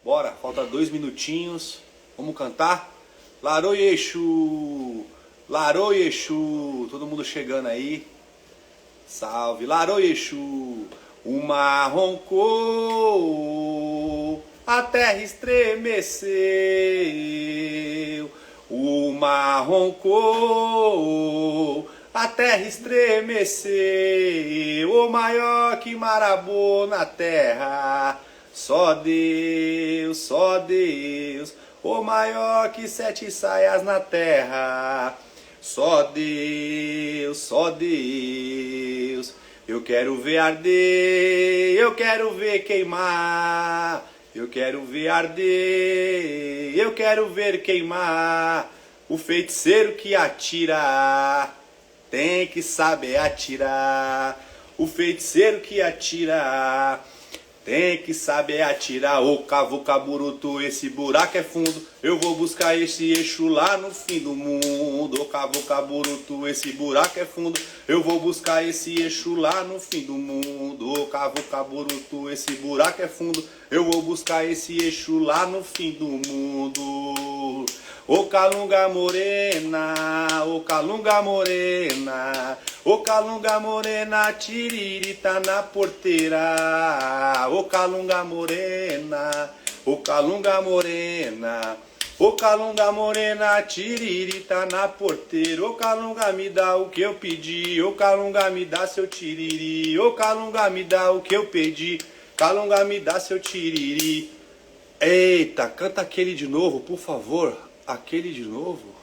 Bora, falta 2 minutinhos. Vamos cantar? Larô Exu, Larô Exu, todo mundo chegando aí. Salve, Larô Exu. O mar roncou, a terra estremeceu. O mar roncou, a terra estremeceu. O maior que Marabô na terra. Só Deus, só Deus. O maior que 7 saias na terra. Só Deus, só Deus. Eu quero ver arder, eu quero ver queimar. Eu quero ver arder, eu quero ver queimar. O feiticeiro que atira tem que saber atirar. O feiticeiro que atira tem que saber atirar. Ô Cavucaburutu, esse buraco é fundo. Eu vou buscar esse Exu lá no fim do mundo. Ô Cavucaburutu, esse buraco é fundo. Eu vou buscar esse Exu lá no fim do mundo. Ô Cavucaburutu, esse buraco é fundo. Eu vou buscar esse Exu lá no fim do mundo. Ô Calunga Morena, ô Calunga Morena, ô Calunga Morena, tiririta na porteira. Ô Calunga Morena, ô Calunga Morena, ô Calunga Morena, tiririta na porteira. Ô Calunga me dá o que eu pedi, ô Calunga me dá seu tiriri. Ô Calunga me dá o que eu pedi, Calunga me dá seu tiriri. Eita, canta aquele de novo, por favor. Aquele de novo?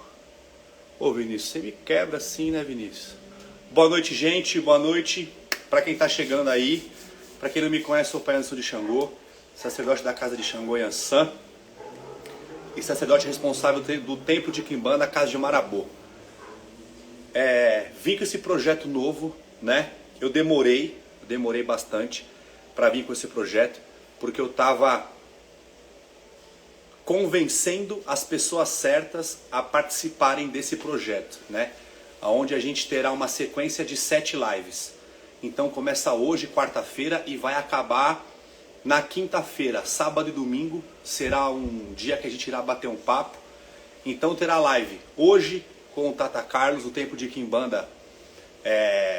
Ô Vinícius, você me quebra assim, né, Vinícius? Boa noite, gente, boa noite. Pra quem tá chegando aí, pra quem não me conhece, sou o Pai Anderson de Xangô, sacerdote da casa de Xangô Yansan e sacerdote responsável do templo de Quimbanda, a casa de Marabô. Vim com esse projeto novo, né? Eu demorei bastante pra vir com esse projeto, porque eu tava convencendo as pessoas certas a participarem desse projeto, né? Onde a gente terá uma sequência de 7 lives. Então começa hoje, quarta-feira, e vai acabar na quinta-feira. Sábado e domingo será um dia que a gente irá bater um papo. Então terá live hoje com o Tata Carlos, o Tempo de Quimbanda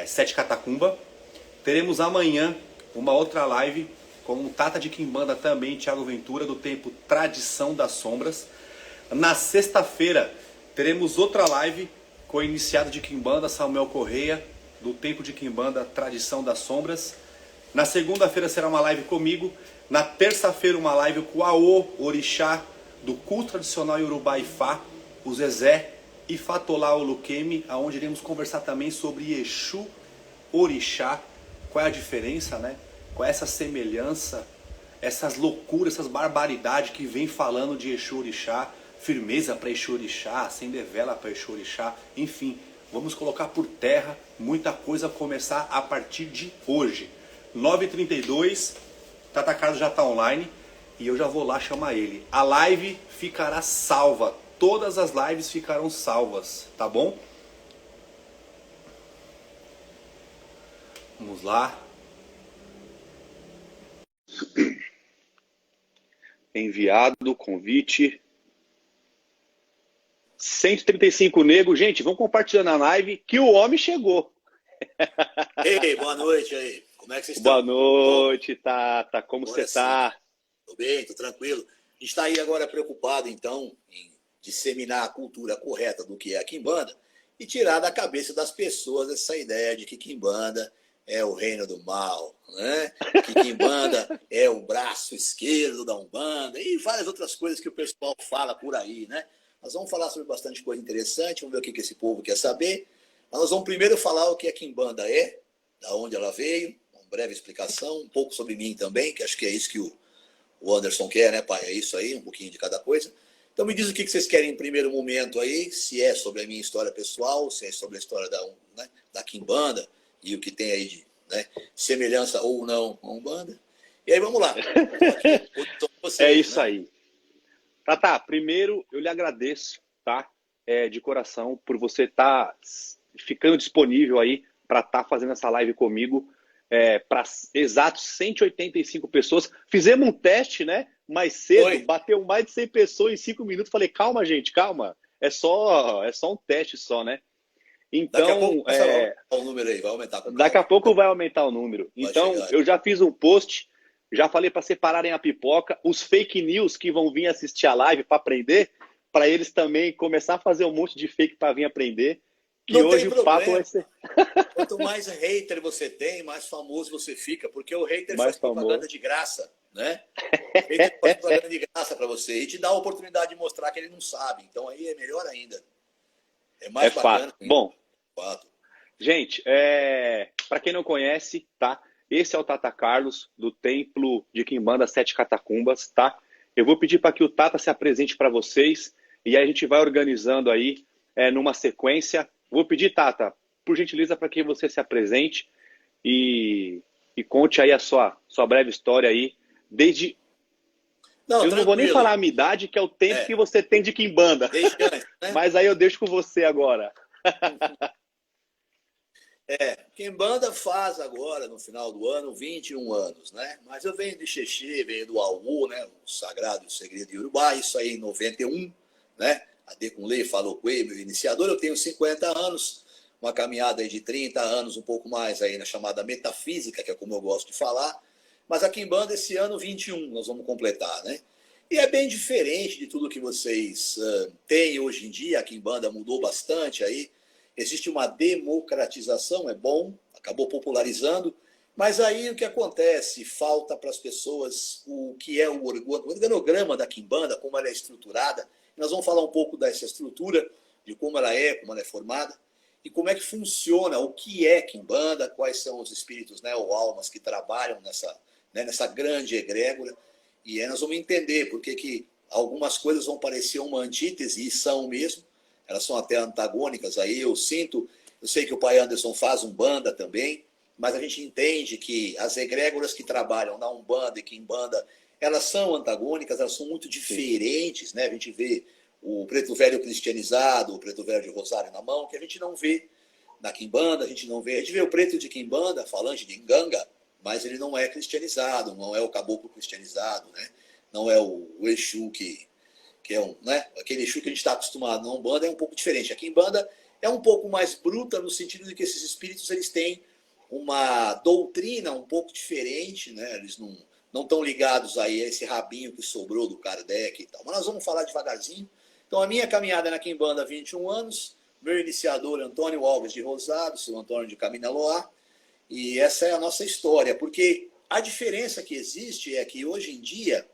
7 Catacumba. Teremos amanhã uma outra live com o Tata de Quimbanda também, Thiago Ventura, do tempo Tradição das Sombras. Na sexta-feira teremos outra live com o iniciado de Quimbanda, Samuel Correia, do tempo de Quimbanda, Tradição das Sombras. Na segunda-feira será uma live comigo. Na terça-feira uma live com o Aô Orixá, do culto tradicional Yorubá Ifá, o Zezé e Fatolá Oluqueme, onde iremos conversar também sobre Exu, Orixá, qual é a diferença, né? Com essa semelhança, essas loucuras, essas barbaridades que vem falando de Exu Orixá, firmeza para Exu Orixá, acender vela para Exu Orixá, enfim, vamos colocar por terra muita coisa a começar a partir de hoje. 9h32, Tata Carlos já está online e eu já vou lá chamar ele. A live ficará salva, todas as lives ficarão salvas, tá bom? Vamos lá. Enviado o convite. 135 nego. Gente, vamos compartilhando a live que o homem chegou. Ei, boa noite aí. Como é que vocês estão? Boa noite, Tata. Como você está? Tô bem, tô tranquilo. A gente está aí agora preocupado, então, em disseminar a cultura correta do que é a Quimbanda e tirar da cabeça das pessoas essa ideia de que Quimbanda é o reino do mal, né? Que Quimbanda é o braço esquerdo da Umbanda e várias outras coisas que o pessoal fala por aí, né? Nós vamos falar sobre bastante coisa interessante, vamos ver o que esse povo quer saber. Mas nós vamos primeiro falar o que a Quimbanda é, da onde ela veio, uma breve explicação, um pouco sobre mim também, que acho que é isso que o Anderson quer, né, pai? É isso aí, um pouquinho de cada coisa. Então me diz o que vocês querem em primeiro momento aí, se é sobre a minha história pessoal, se é sobre a história da Quimbanda, e o que tem aí de, né, semelhança ou não com a Umbanda. E aí vamos lá. É isso, né? Aí. Tata, primeiro eu lhe agradeço, tá? De coração, por você estar ficando disponível aí para estar fazendo essa live comigo. Para exatos 185 pessoas. Fizemos um teste, né? mais cedo, Oi. bateu mais de 100 pessoas em 5 minutos. Falei, calma, gente, calma. É só um teste só, né? Daqui a Então, pouco vai aumentar o número aí, vai aumentar com daqui a calma. pouco vai aumentar o número. Vai Então, chegar. eu já fiz um post, já falei para separarem a pipoca, os fake news que vão vir assistir a live para aprender, para eles também começar a fazer um monte de fake para vir aprender, que Não tem hoje o papo vai problema. ser Quanto mais hater você tem, mais famoso você fica, porque o hater mais faz propaganda famoso. de graça, né? O hater faz propaganda de graça para você e te dá a oportunidade de mostrar que ele não sabe. Então aí é melhor ainda. É É mais bacana fato. ainda. Bom, Fato. gente, para quem não conhece, tá? Esse é o Tata Carlos, do Templo de Quimbanda Sete Catacumbas, tá? Eu vou pedir para que o Tata se apresente para vocês e aí a gente vai organizando aí numa sequência. Vou pedir, Tata, por gentileza, para que você se apresente e conte aí a sua breve história aí, desde... Não, Eu não vou nem falar tranquilo. a minha idade, que é o tempo que É, você tem de Quimbanda, desde antes, né? mas aí eu deixo com você agora. Quem banda faz agora, no final do ano, 21 anos, né? Mas eu venho de Xexê, venho do Aú, né? O Sagrado e o Segredo de Urubá, isso aí em 91, né? A Decunlei falou com ele, meu iniciador, eu tenho 50 anos, uma caminhada aí de 30 anos, um pouco mais aí na chamada metafísica, que é como eu gosto de falar. Mas aqui em banda, esse ano, 21, nós vamos completar, né? E é bem diferente de tudo que vocês têm hoje em dia. Aqui em banda mudou bastante aí. Existe uma democratização, é bom, acabou popularizando, mas aí o que acontece? Falta para as pessoas o que é o organograma da Quimbanda, como ela é estruturada. Nós vamos falar um pouco dessa estrutura, de como ela é formada, e como é que funciona, o que é Quimbanda, quais são os espíritos, né, ou almas que trabalham nessa grande egrégora. E aí nós vamos entender porque que algumas coisas vão parecer uma antítese, e são mesmo, elas são até antagônicas aí, eu sei que o pai Anderson faz Umbanda também, mas a gente entende que as egrégoras que trabalham na Umbanda e Quimbanda, elas são antagônicas, elas são muito diferentes, né? A gente vê o preto velho cristianizado, o preto velho de rosário na mão, que a gente não vê na Quimbanda, a gente vê o preto de Quimbanda, falante de Nganga, mas ele não é cristianizado, não é o caboclo cristianizado, né? Não é o Exu que é né? Aquele Exu que a gente está acostumado na Umbanda é um pouco diferente. Aqui em Banda é um pouco mais bruta, no sentido de que esses espíritos eles têm uma doutrina um pouco diferente, né? Eles não estão ligados aí a esse rabinho que sobrou do Kardec e tal. Mas nós vamos falar devagarzinho. Então, a minha caminhada na Quimbanda há 21 anos, meu iniciador Antônio Alves de Rosado, seu Antônio de Caminaloá, e essa é a nossa história, porque a diferença que existe é que hoje em dia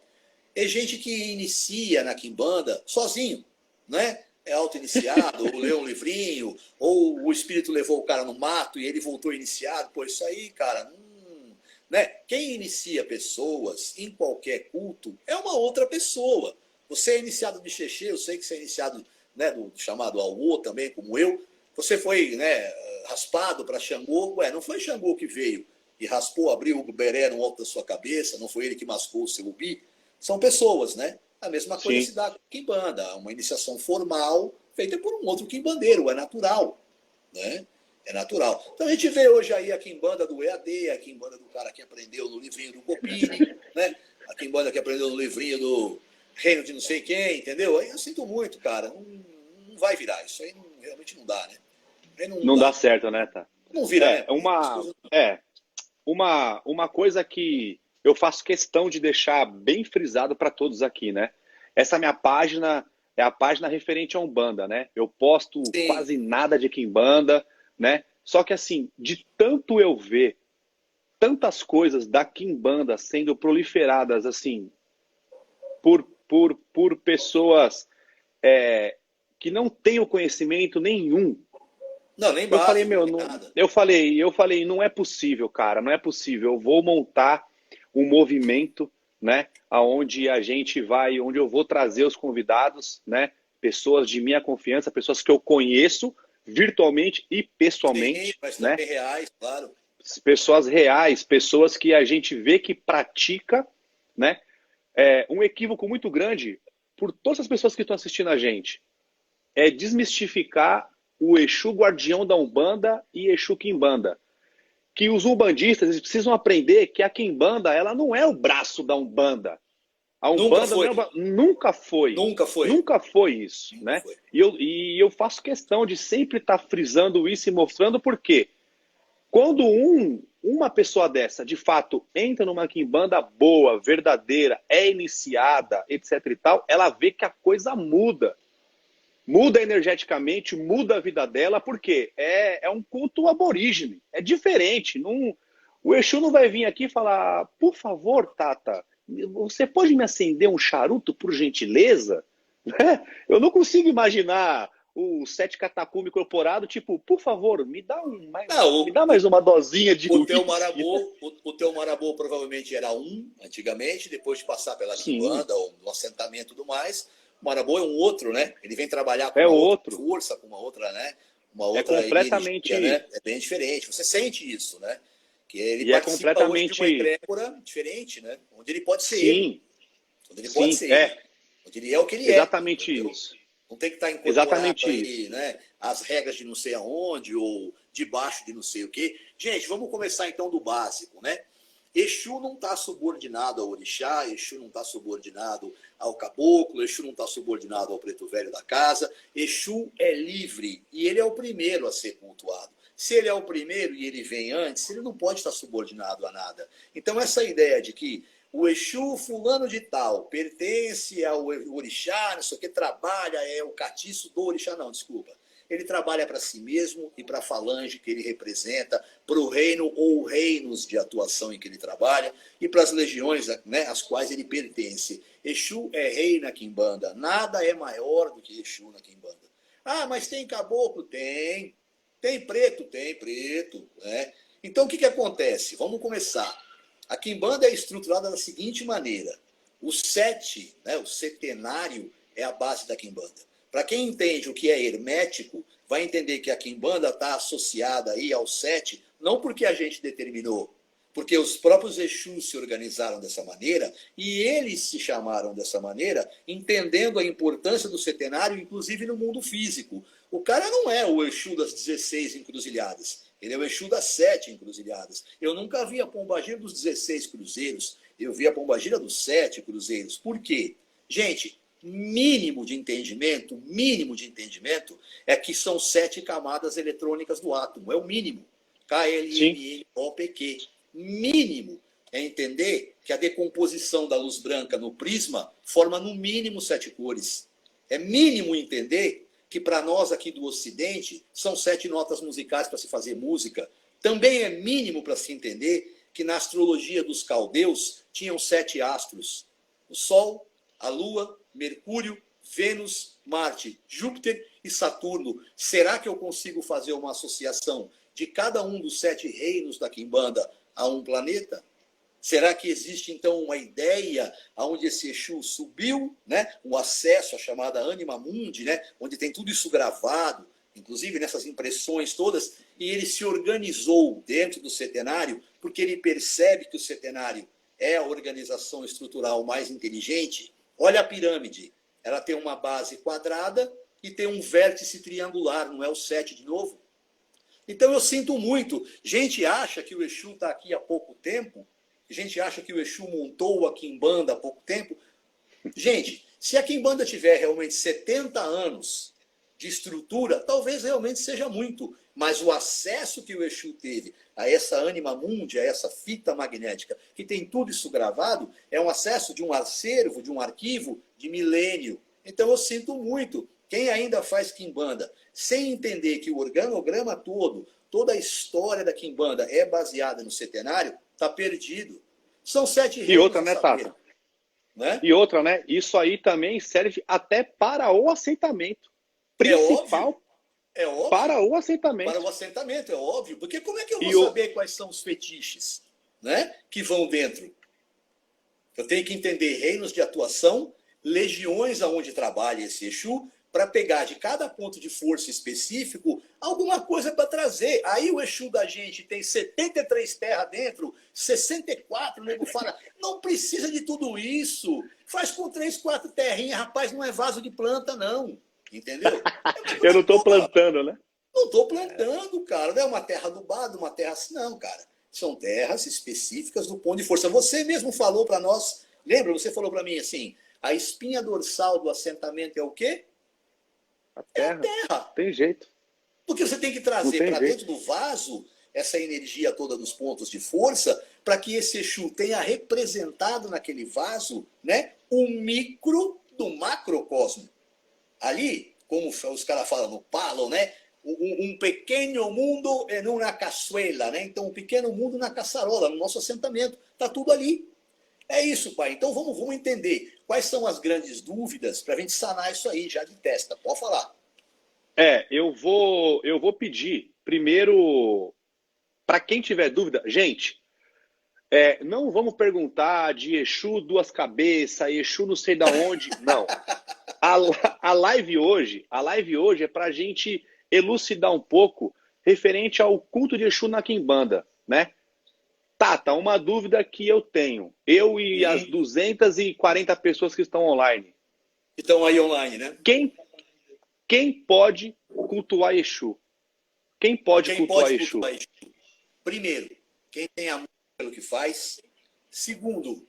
é gente que inicia na Quimbanda sozinho, né? É auto-iniciado, ou lê um livrinho, ou o espírito levou o cara no mato e ele voltou iniciado. Pô, isso aí, cara, né? Quem inicia pessoas em qualquer culto é uma outra pessoa. Você é iniciado de Xexê, eu sei que você é iniciado, né, do chamado Aô também, como eu. Você foi, né, raspado para Xangô. Ué, não foi Xangô que veio e raspou, abriu o beré no alto da sua cabeça, não foi ele que mascou o seu ubi. São pessoas, né? A mesma coisa Sim. se dá com Quimbanda, uma iniciação formal feita por um outro quimbandeiro, é natural, né? É natural. Então a gente vê hoje aí a Quimbanda do EAD, a Quimbanda do cara que aprendeu no livrinho do Copini, né? A Quimbanda que aprendeu no livrinho do Reino de não sei quem, entendeu? Aí eu sinto muito, cara, não vai virar, isso aí realmente não dá, né? Aí não Não dá. dá certo, né, tá? Não vira, né? É, uma, é, uma coisa que eu faço questão de deixar bem frisado para todos aqui, né? Essa minha página é a página referente a Umbanda, né? Eu posto Sim, quase nada de Quimbanda, né? Só que assim, de tanto eu ver tantas coisas da Quimbanda sendo proliferadas assim por pessoas que não têm o conhecimento nenhum. não, nem Eu falei, básico, meu, nem não, nada. eu falei, não é possível, cara, não é possível. Eu vou montar um movimento, né, aonde a gente vai, onde eu vou trazer os convidados, né, pessoas de minha confiança, pessoas que eu conheço virtualmente e Sim, pessoalmente, mas né, também reais, claro. pessoas reais, pessoas que a gente vê que pratica, né, um equívoco muito grande por todas as pessoas que estão assistindo a gente é desmistificar o Exu guardião da Umbanda e Exu Quimbanda. Que os umbandistas eles precisam aprender que a Quimbanda ela não é o braço da Umbanda. A Nunca Umbanda foi. nunca foi. Nunca foi. Nunca foi isso, Nunca né? foi. E eu faço questão de sempre estar frisando isso e mostrando porque quando uma pessoa dessa, de fato, entra numa quimbanda boa, verdadeira, é iniciada, etc e tal, ela vê que a coisa muda. Muda energeticamente, muda a vida dela, porque é um culto aborígene, é diferente. Não, o Exu não vai vir aqui e falar, por favor, Tata, você pode me acender um charuto, por gentileza? Né? Eu não consigo imaginar o Sete Catacumba incorporado, tipo, por favor, Não, me dá mais uma dosinha de o teu uísque. marabô, o teu marabô provavelmente era um, antigamente, depois de passar pela Sim, quimbanda ou no assentamento e tudo mais. O marabô é um outro, né? Ele vem trabalhar com é uma outra outro. força, com uma outra, né? Uma É outra energia, completamente. né? É bem diferente. Você sente isso, né? Que ele E é participa hoje de uma completamente. egrégora diferente, né? Onde ele pode ser ele. Sim, Onde ele pode sim, ser ele. Onde ele é o que ele é, exatamente entendeu? isso. Não tem que estar incorporado Exatamente aí, isso. né? As regras de não sei aonde, ou debaixo de não sei o quê. Gente, vamos começar então do básico, né? Exu não está subordinado ao orixá, Exu não está subordinado ao caboclo, Exu não está subordinado ao preto velho da casa. Exu é livre e ele é o primeiro a ser cultuado. Se ele é o primeiro e ele vem antes, ele não pode estar subordinado a nada. Então essa ideia de que o Exu fulano de tal pertence ao orixá, não sei o que, trabalha, é o catiço do orixá, não, desculpa. Ele trabalha para si mesmo e para a falange que ele representa, para o reino ou reinos de atuação em que ele trabalha e para as legiões, né, às quais ele pertence. Exu é rei na quimbanda, nada é maior do que Exu na quimbanda. Ah, mas tem caboclo? Tem. Tem preto? Tem preto. Né? Então o que acontece? Vamos começar. A quimbanda é estruturada da seguinte maneira. O sete, né, o setenário, é a base da quimbanda. Para quem entende o que é hermético, vai entender que a quimbanda está associada aí ao sete, não porque a gente determinou, porque os próprios Exus se organizaram dessa maneira e eles se chamaram dessa maneira, entendendo a importância do setenário, inclusive no mundo físico. O cara não é o Exu das 16 encruzilhadas, ele é o Exu das 7 encruzilhadas. Eu nunca vi a pombagira dos 16 cruzeiros, eu vi a pombagira dos 7 cruzeiros. Por quê? Gente, mínimo de entendimento é que são 7 camadas eletrônicas do átomo, é o mínimo. KLMNOPQ. Mínimo é entender que a decomposição da luz branca no prisma forma no mínimo 7 cores. É mínimo entender que para nós aqui do Ocidente são 7 notas musicais para se fazer música. Também é mínimo para se entender que na astrologia dos caldeus tinham 7 astros. O Sol, a Lua, Mercúrio, Vênus, Marte, Júpiter e Saturno. Será que eu consigo fazer uma associação de cada um dos 7 reinos da quimbanda a um planeta? Será que existe, então, uma ideia onde esse Exu subiu, né? O acesso à chamada Anima Mundi, né? Onde tem tudo isso gravado, inclusive nessas impressões todas, e ele se organizou dentro do setenário, porque ele percebe que o setenário é a organização estrutural mais inteligente. Olha a pirâmide, ela tem uma base quadrada e tem um vértice triangular, não é o 7 de novo? Então eu sinto muito. Gente acha que o Exu está aqui há pouco tempo, gente acha que o Exu montou a quimbanda há pouco tempo. Gente, se a quimbanda tiver realmente 70 anos de estrutura, talvez realmente seja muito, mas o acesso que o Exu teve a essa Anima Mundi, a essa fita magnética, que tem tudo isso gravado, é um acesso de um acervo, de um arquivo de milênio. Então eu sinto muito. Quem ainda faz quimbanda sem entender que o organograma todo, toda a história da quimbanda é baseada no setenário, está perdido. São 7 reinos. E outra, né, Tata? Né? E outra, né? Isso aí também serve até para o assentamento. Principal é óbvio, para o assentamento. Para o assentamento, é óbvio. Porque como é que eu vou saber quais são os fetiches, né, que vão dentro? Eu tenho que entender reinos de atuação, legiões aonde trabalha esse Exu, para pegar de cada ponto de força específico alguma coisa para trazer. Aí o Exu da gente tem 73 terras dentro, 64, o nego fala, não precisa de tudo isso. Faz com 3, 4 terrinhas, rapaz, não é vaso de planta, não. Entendeu? Eu não estou plantando, né? Não estou plantando, cara. Não é uma terra adubada, uma terra assim, não, cara. São terras específicas do ponto de força. Você mesmo falou para nós Lembra? Você falou para mim assim, a espinha dorsal do assentamento é o quê? A É a terra. terra. Tem jeito. Porque você tem que Não trazer tem para jeito. dentro do vaso essa energia toda dos pontos de força para que esse Exu tenha representado naquele vaso, né, o micro do macrocosmo. Ali, como os caras falam no palo, né, um pequeno mundo em uma caçuela, né? Então, um pequeno mundo na caçarola, no nosso assentamento. Está tudo ali. É isso, pai. Então, vamos entender quais são as grandes dúvidas para a gente sanar isso aí já de testa. Pode falar. Eu vou pedir primeiro, para quem tiver dúvida, gente, não vamos perguntar de Exu duas cabeças, Exu não sei da onde, não. A live hoje é para a gente elucidar um pouco referente ao culto de Exu na Quimbanda, né? Tata, uma dúvida que eu tenho, eu e as 240 pessoas que estão online. Estão aí online, né? Quem pode cultuar Exu? Quem pode cultuar Exu? Primeiro, quem tem amor pelo que faz. Segundo,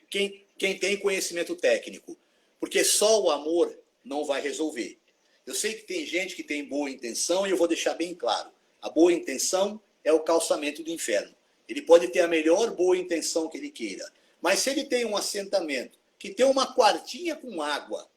quem tem conhecimento técnico. Porque só o amor não vai resolver. Eu sei que tem gente que tem boa intenção e eu vou deixar bem claro. A boa intenção é o calçamento do inferno. Ele pode ter a melhor boa intenção que ele queira. Mas se ele tem um assentamento que tem uma quartinha com água,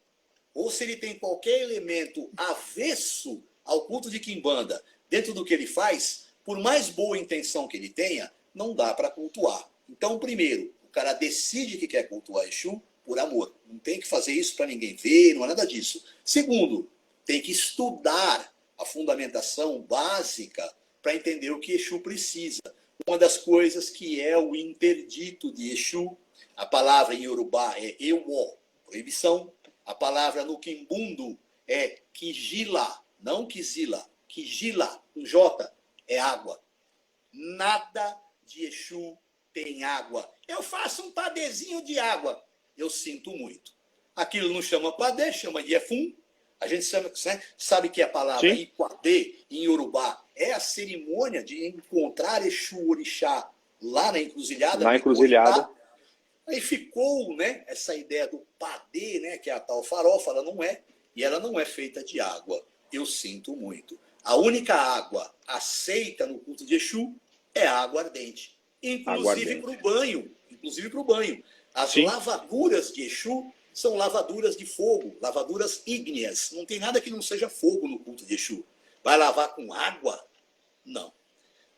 ou se ele tem qualquer elemento avesso ao culto de Quimbanda dentro do que ele faz, por mais boa intenção que ele tenha, não dá para cultuar. Então, primeiro, o cara decide que quer cultuar Exu por amor. Não tem que fazer isso para ninguém ver, não é nada disso. Segundo, tem que estudar a fundamentação básica para entender o que Exu precisa. Uma das coisas que é o interdito de Exu, a palavra em Yorubá é Ewo, proibição. A palavra no Quimbundo é Kijila, não Kizila. Kijila, com J, é água. Nada de Exu tem água. Eu faço um padezinho de água. Eu sinto muito. Aquilo não chama padê, chama de efum. A gente sabe que a palavra Iquadê, em Yorubá, é a cerimônia de encontrar Exu Orixá lá na encruzilhada. Na encruzilhada. Aí ficou, né, essa ideia do padê, né, que é a tal farofa, ela não é. E ela não é feita de água. Eu sinto muito. A única água aceita no culto de Exu é a água ardente. Inclusive para o banho. Inclusive para o banho. As lavaduras de Exu são lavaduras de fogo, lavaduras ígneas. Não tem nada que não seja fogo no culto de Exu. Vai lavar com água? Não.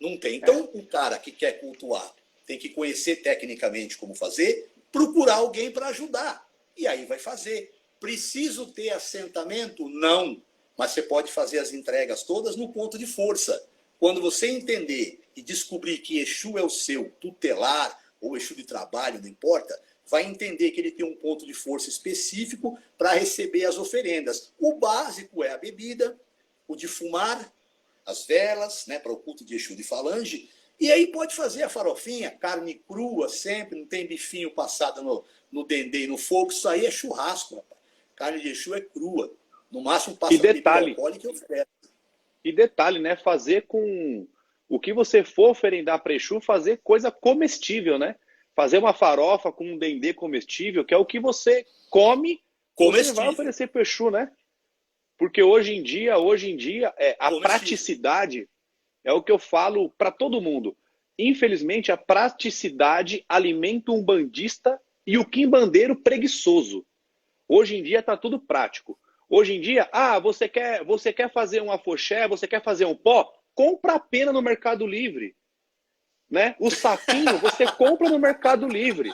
Não tem. Então, o cara que quer cultuar tem que conhecer tecnicamente como fazer, procurar alguém para ajudar. E aí vai fazer. Preciso ter assentamento? Não. Mas você pode fazer as entregas todas no ponto de força. Quando você entender e descobrir que Exu é o seu tutelar, ou Exu de trabalho, não importa, vai entender que ele tem um ponto de força específico para receber as oferendas. O básico é a bebida, o de fumar, as velas, né, para o culto de Exu de falange, e aí pode fazer a farofinha, carne crua sempre, não tem bifinho passado no dendê e no fogo, isso aí é churrasco, rapaz. Carne de Exu é crua. No máximo passa bebida alcoólica e oferta. E detalhe, né, fazer com o que você for oferendar para Exu, fazer coisa comestível, né? Fazer uma farofa com um dendê comestível, que é o que você come, você vai oferecer para Exu, né? Porque hoje em dia, a praticidade é o que eu falo para todo mundo. Infelizmente, a praticidade alimenta um bandista e o quimbandeiro preguiçoso. Hoje em dia está tudo prático. Hoje em dia, você quer fazer um afoxé, você quer fazer um pó? Compra a pena no Mercado Livre. Né? O sapinho você compra no Mercado Livre.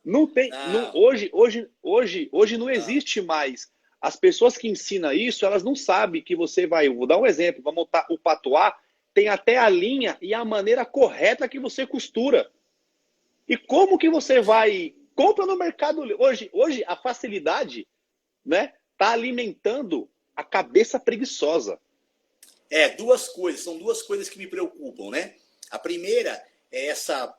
Não tem. Não, hoje não existe mais. As pessoas que ensinam isso, elas não sabem que você vai. Vou dar um exemplo. Vamos montar o patuá, tem até a linha e a maneira correta que você costura. E como que você vai. Compra no Mercado Livre. Hoje a facilidade, né, tá alimentando a cabeça preguiçosa. São duas coisas que me preocupam, né? A primeira é essa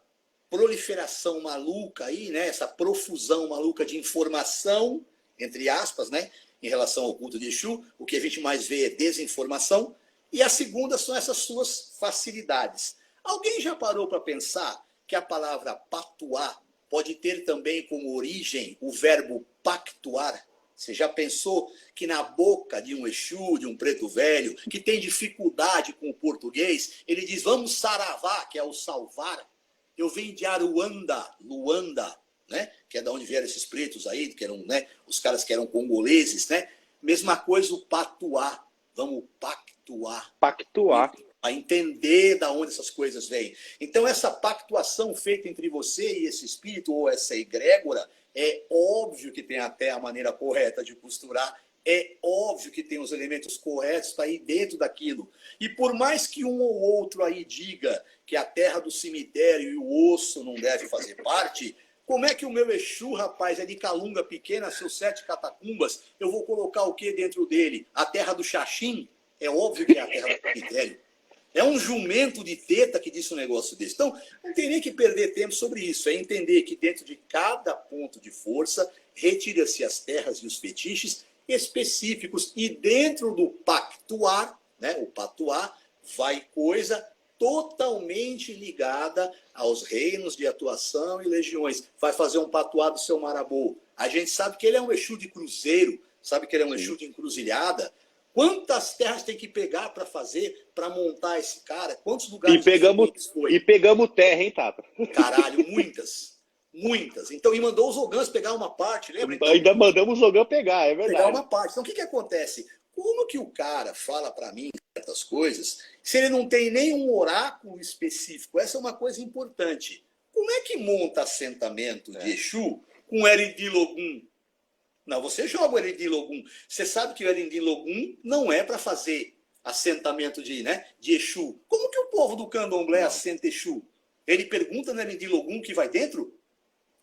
proliferação maluca aí, né? Essa profusão maluca de informação, entre aspas, né? Em relação ao culto de Exu, o que a gente mais vê é desinformação. E a segunda são essas suas facilidades. Alguém já parou para pensar que a palavra patuar pode ter também como origem o verbo pactuar? Você já pensou que na boca de um Exu, de um preto velho, que tem dificuldade com o português, ele diz, vamos saravá, que é o salvar. Eu vim de Aruanda, Luanda, né? Que é da onde vieram esses pretos aí, que eram, né, os caras que eram congoleses, né? Mesma coisa o patuar. Vamos pactuar. Pactuar. A entender da onde essas coisas vêm. Então, essa pactuação feita entre você e esse espírito, ou essa egrégora, é óbvio que tem até a maneira correta de costurar, é óbvio que tem os elementos corretos para ir dentro daquilo. E por mais que um ou outro aí diga que a terra do cemitério e o osso não deve fazer parte, como é que o meu Exu, rapaz, é de Calunga pequena, seus 7 catacumbas, eu vou colocar o que dentro dele? A terra do Xaxim? É óbvio que é a terra do cemitério. É um jumento de teta que disse um negócio desse. Então, não tem nem que perder tempo sobre isso. É entender que dentro de cada ponto de força, retira-se as terras e os fetiches específicos. E dentro do pactuar, né, o patuar, vai coisa totalmente ligada aos reinos de atuação e legiões. Vai fazer um patuar do seu Marabô. A gente sabe que ele é um Exu de cruzeiro, sabe que ele é um Exu de encruzilhada. Quantas terras tem que pegar para fazer, para montar esse cara? Quantos lugares foi? E pegamos terra, hein, Tata? Caralho, muitas. Muitas. Então, e mandou os Ogãs pegar uma parte, lembra? Então, ainda mandamos o Ogã pegar, é verdade. Pegar uma parte. Então, o que acontece? Como que o cara fala para mim certas coisas, se ele não tem nenhum oráculo específico? Essa é uma coisa importante. Como é que monta assentamento de Exu com Eridi Logum? Não, você joga o Eridi Logum. Você sabe que o Eridi Logum não é para fazer assentamento de Exu. Como que o povo do Candomblé assenta Exu? Ele pergunta no Eridi Logum que vai dentro?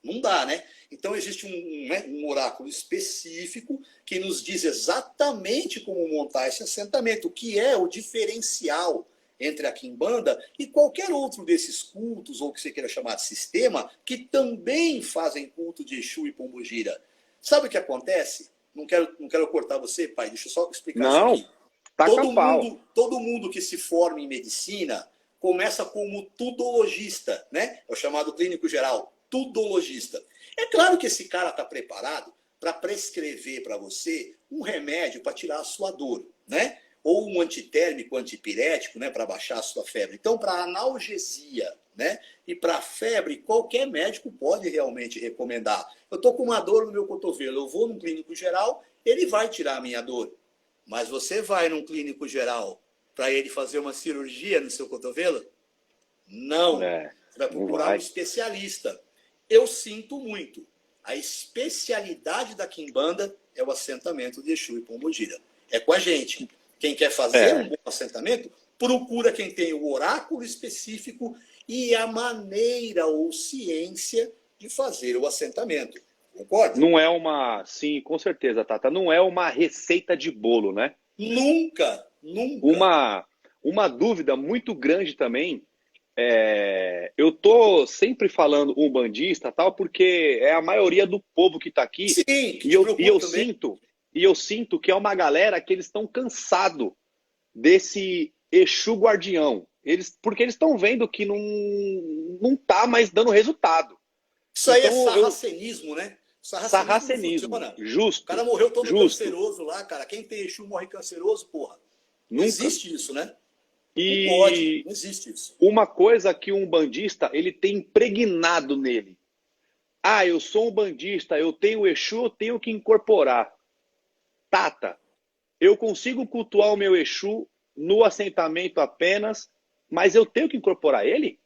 Não dá, né? Então existe um oráculo específico que nos diz exatamente como montar esse assentamento, que é o diferencial entre a Quimbanda e qualquer outro desses cultos, ou que você queira chamar de sistema, que também fazem culto de Exu e Pombogira. Sabe o que acontece? Não quero cortar você, pai, deixa eu só explicar isso aqui. Todo mundo que se forma em medicina começa como tudologista, né? É o chamado clínico geral, tudologista. É claro que esse cara está preparado para prescrever para você um remédio para tirar a sua dor, né? Ou um antitérmico, antipirético, né, para baixar a sua febre. Então, para analgesia, né, e para febre, qualquer médico pode realmente recomendar. Eu estou com uma dor no meu cotovelo, eu vou num clínico geral, ele vai tirar a minha dor. Mas você vai num clínico geral para ele fazer uma cirurgia no seu cotovelo? Não. Você vai procurar um especialista. Eu sinto muito. A especialidade da Quimbanda é o assentamento de Exu e Pombogira. É com a gente. Quem quer fazer um bom assentamento, procura quem tem o oráculo específico e a maneira ou ciência de fazer o assentamento. Concorda? Não é uma... Sim, com certeza, Tata. Não é uma receita de bolo, né? Nunca, nunca. Uma dúvida muito grande também, eu tô sempre falando umbandista, tal, porque é a maioria do povo que está aqui. Sim, e eu sinto que é uma galera que eles estão cansados desse Exu guardião. Porque eles estão vendo que não tá mais dando resultado. Isso aí então, é sarracenismo, né? Sarracenismo, justo. O cara morreu todo canceroso lá, cara. Quem tem Exu morre canceroso, porra. Não existe isso, né? E não pode, não existe isso. Uma coisa que um bandista, ele tem impregnado nele. Ah, eu sou um bandista, eu tenho Exu, eu tenho que incorporar. Tata, eu consigo cultuar o meu Exu no assentamento apenas, mas eu tenho que incorporar ele?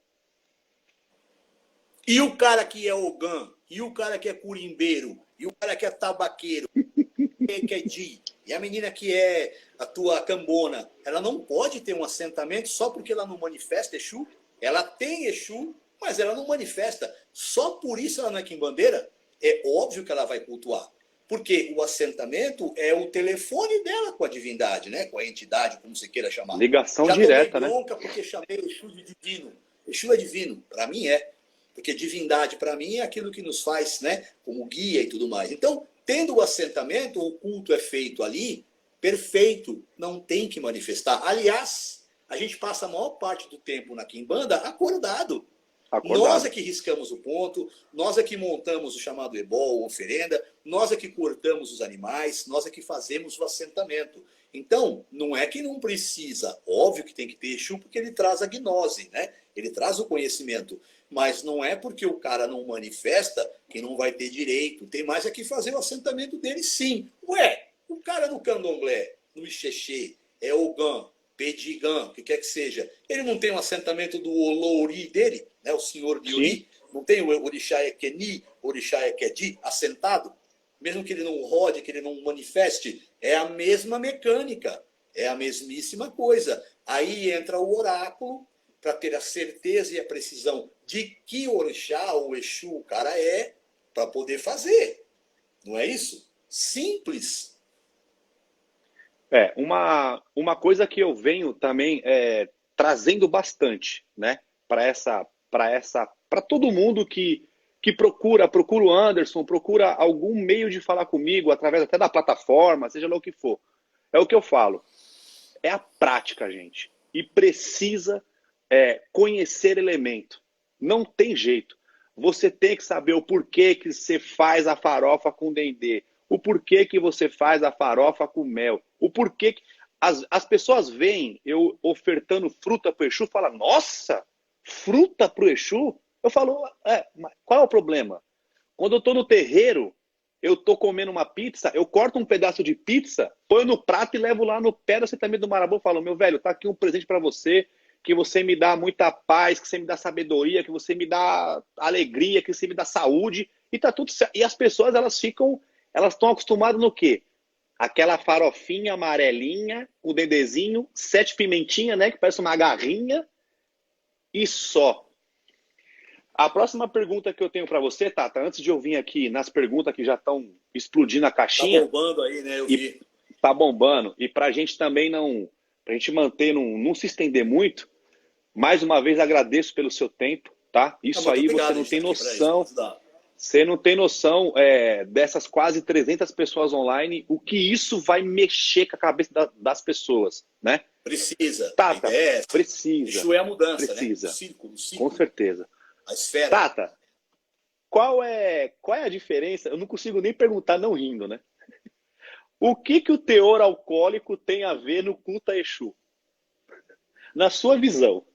E o cara que é Ogã, e o cara que é curimbeiro, e o cara que é tabaqueiro, que é Di, e a menina que é a tua cambona, ela não pode ter um assentamento só porque ela não manifesta Exu? Ela tem Exu, mas ela não manifesta. Só por isso ela não é quimbandeira? É óbvio que ela vai cultuar. Porque o assentamento é o telefone dela com a divindade, né? Com a entidade, como você queira chamar. Ligação direta, né? Bronca porque chamei Exu de divino. Exu é divino, para mim é. Porque divindade, para mim, é aquilo que nos faz, né? Como guia e tudo mais. Então, tendo o assentamento, o culto é feito ali, perfeito, não tem que manifestar. Aliás, a gente passa a maior parte do tempo na Quimbanda acordado. Nós Acordado. é que riscamos o ponto, nós é que montamos o chamado ebol, oferenda, nós é que cortamos os animais, nós é que fazemos o assentamento. Então, não é que não precisa, óbvio que tem que ter Exu, porque ele traz a gnose, né? Ele traz o conhecimento. Mas não é porque o cara não manifesta que não vai ter direito. Tem mais é que fazer o assentamento dele, sim. Ué, o cara no candomblé, no Ixexê, é Ogã, Pedigã, o que quer que seja, ele não tem um assentamento do Olouri dele, né, o senhor de Sim. Uri, não tem o Orixá Ekeni, Orixá Ekedi, assentado? Mesmo que ele não rode, que ele não manifeste, é a mesma mecânica, é a mesmíssima coisa. Aí entra o oráculo, para ter a certeza e a precisão de que orixá ou exu o cara é, para poder fazer. Não é isso? Simples. Uma coisa que eu venho também trazendo bastante, né, para todo mundo que procura o Anderson, procura algum meio de falar comigo, através até da plataforma, seja lá o que for. É o que eu falo. É a prática, gente. E precisa conhecer elemento. Não tem jeito. Você tem que saber o porquê que você faz a farofa com dendê, o porquê que você faz a farofa com mel, o porquê que... As pessoas veem eu ofertando fruta para o Exu e falam, nossa, fruta para o Exu? Eu falo, mas qual é o problema? Quando eu estou no terreiro, eu estou comendo uma pizza, eu corto um pedaço de pizza, ponho no prato e levo lá no pé do assentamento do Marabô e falo, meu velho, tá aqui um presente para você, que você me dá muita paz, que você me dá sabedoria, que você me dá alegria, que você me dá saúde, e tá tudo certo. E as pessoas, elas estão acostumadas no quê? Aquela farofinha amarelinha, o dendezinho, 7 pimentinhas, né, que parece uma garrinha, e só. A próxima pergunta que eu tenho para você, Tata, antes de eu vir aqui nas perguntas que já estão explodindo a Tá caixinha, bombando aí, né? Eu e vi. tá bombando, e para a gente também pra gente manter, não se estender muito, mais uma vez agradeço pelo seu tempo, tá? Isso Muito aí você obrigado, a não gente tá tem aqui para isso, para noção, ajudar. você não tem noção dessas quase 300 pessoas online, o que isso vai mexer com a cabeça das pessoas, né? Precisa. A Tata, ideia é essa. precisa, Exu é a mudança, né? O precisa, círculo, o com ciclo, certeza. a esfera. Tata, qual é a diferença? Eu não consigo nem perguntar não rindo, né? O que o teor alcoólico tem a ver no culto a Exu? Na sua visão.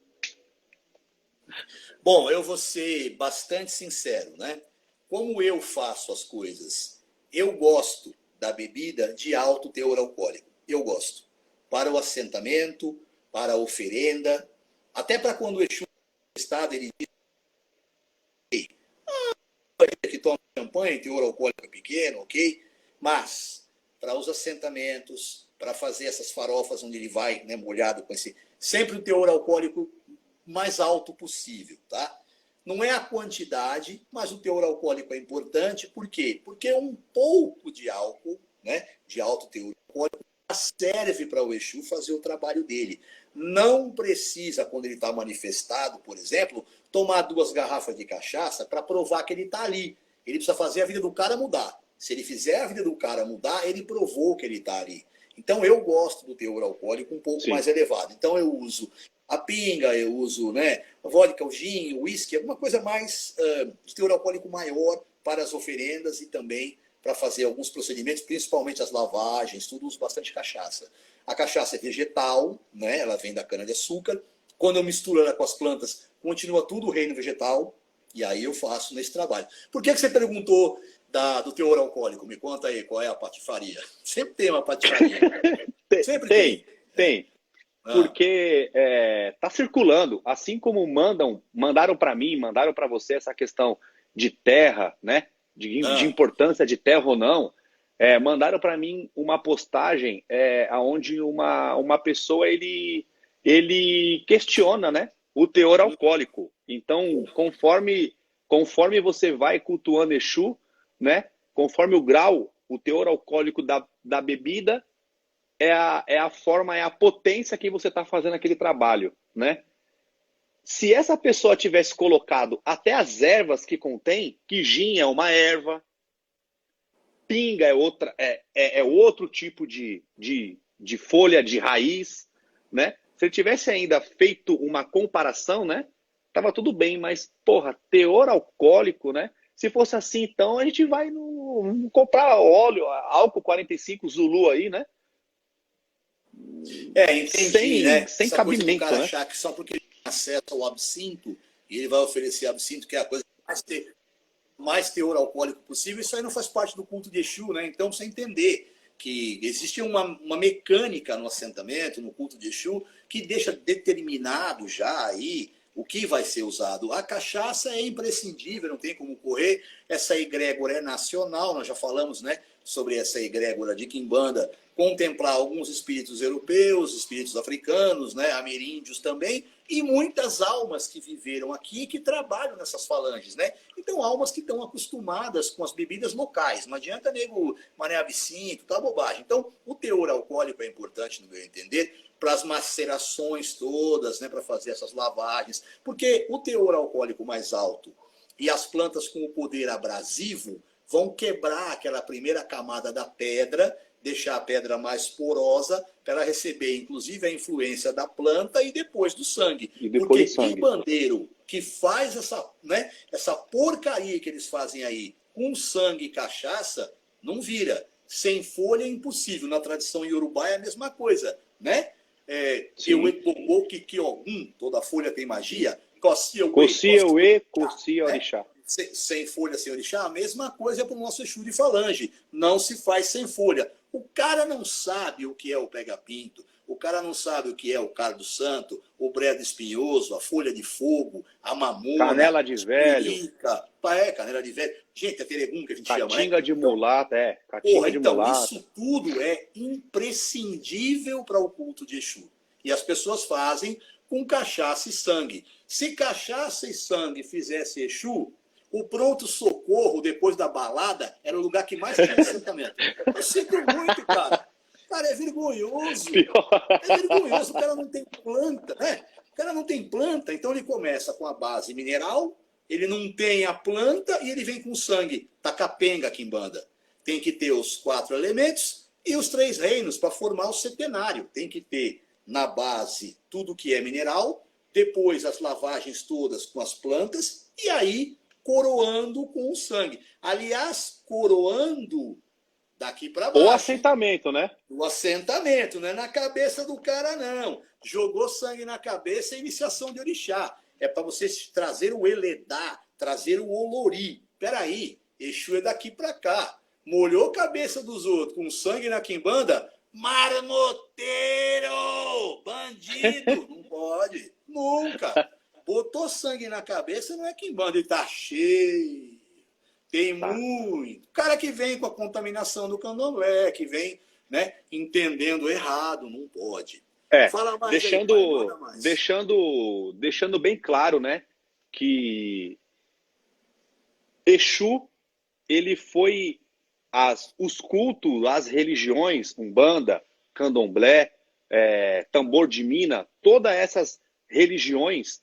Bom, eu vou ser bastante sincero, né? Como eu faço as coisas, eu gosto da bebida de alto teor alcoólico. Eu gosto. Para o assentamento, para a oferenda, até para quando o Exu está, ele diz que toma champanhe, teor alcoólico é pequeno, ok? Mas para os assentamentos, para fazer essas farofas onde ele vai, né, molhado com esse... Sempre o teor alcoólico mais alto possível, tá? Não é a quantidade, mas o teor alcoólico é importante. Por quê? Porque um pouco de álcool, né, de alto teor alcoólico, serve para o Exu fazer o trabalho dele. Não precisa, quando ele está manifestado, por exemplo, tomar 2 garrafas de cachaça para provar que ele está ali. Ele precisa fazer a vida do cara mudar. Se ele fizer a vida do cara mudar, ele provou que ele está ali. Então eu gosto do teor alcoólico um pouco Sim. mais elevado. Então eu uso a pinga, eu uso, né, a vodka, o gin, o whisky, alguma coisa mais de teor alcoólico maior para as oferendas e também para fazer alguns procedimentos, principalmente as lavagens, tudo uso bastante cachaça. A cachaça é vegetal, né, ela vem da cana-de-açúcar. Quando eu misturo ela com as plantas, continua tudo o reino vegetal, e aí eu faço nesse trabalho. Por que você perguntou do teor alcoólico? Me conta aí, qual é a patifaria? Sempre tem uma patifaria. Sempre tem. Tem. Porque tá circulando, assim como mandaram para mim, mandaram para você essa questão de terra, né? De importância de terra ou não. Mandaram para mim uma postagem onde uma pessoa ele questiona, né, o teor alcoólico. Então, conforme você vai cultuando Exu, né, conforme o grau, o teor alcoólico da bebida é a forma, é a potência que você está fazendo aquele trabalho, né? Se essa pessoa tivesse colocado até as ervas que contém, que gin é uma erva, pinga é outro tipo de folha de raiz, né? Se ele tivesse ainda feito uma comparação, né? tava tudo bem, mas, porra, teor alcoólico, né? Se fosse assim, então a gente vai comprar óleo, álcool 45 Zulu aí, né? Entendi, né? Sem Essa coisa do cabimento, cara né? achar que só porque ele tem acesso ao absinto e ele vai oferecer absinto, que é a coisa mais teor alcoólico possível, isso aí não faz parte do culto de Exu, né? Então, você entender que existe uma mecânica no assentamento, no culto de Exu, que deixa determinado já aí o que vai ser usado. A cachaça é imprescindível, não tem como correr. Essa egrégora é nacional, nós já falamos, né, sobre essa egrégora de Quimbanda, contemplar alguns espíritos europeus, espíritos africanos, né, ameríndios também, e muitas almas que viveram aqui e que trabalham nessas falanges, né? Então, almas que estão acostumadas com as bebidas locais. Não adianta nego mané absinto, tá bobagem. Então, o teor alcoólico é importante, no meu entender, para as macerações todas, né, para fazer essas lavagens, porque o teor alcoólico mais alto e as plantas com o poder abrasivo vão quebrar aquela primeira camada da pedra, deixar a pedra mais porosa, para ela receber, inclusive, a influência da planta e depois do sangue. E depois porque do sangue. bandeiro que faz essa porcaria que eles fazem aí com sangue e cachaça, não vira. Sem folha é impossível. Na tradição iorubá é a mesma coisa, né? Toda folha tem magia. Cocia orixá. Sem folha, sem orixá, a mesma coisa é para o nosso Exu de falange. Não se faz sem folha. O cara não sabe o que é o pega-pinto, o cara não sabe o que é o cardo santo, o bredo espinhoso, a folha de fogo, a mamona, canela de velho. Canela de velho. Gente, é teregum que a gente chama, né? Catinga de mulata, Catinga de então, mulata. isso tudo é imprescindível para o culto de Exu. E as pessoas fazem com cachaça e sangue. Se cachaça e sangue fizesse Exu, o pronto-socorro, depois da balada, era o lugar que mais tinha assentamento. Eu sinto muito, cara. Cara, é vergonhoso. É vergonhoso. O cara não tem planta, né? O cara não tem planta, então ele começa com a base mineral, ele não tem a planta e ele vem com sangue. Tá capenga aqui em banda. Tem que ter os 4 elementos e os 3 reinos para formar o setenário. Tem que ter na base tudo que é mineral, depois as lavagens todas com as plantas e aí coroando com o sangue. Aliás, coroando daqui para baixo. O assentamento, né? O assentamento, não é na cabeça do cara, não. Jogou sangue na cabeça é iniciação de orixá. É para você trazer o eledá, trazer o olori. Peraí, Exu é daqui para cá. Molhou a cabeça dos outros com sangue na quimbanda, marmoteiro, bandido. Não pode, nunca. Botou sangue na cabeça, não é quimbanda, ele tá cheio. Tem muito. O cara que vem com a contaminação do candomblé, que vem, né, entendendo errado, não pode. Fala mais deixando bem claro, né, que Exu, ele foi os cultos, as religiões, Umbanda, Candomblé, Tambor de Mina, todas essas religiões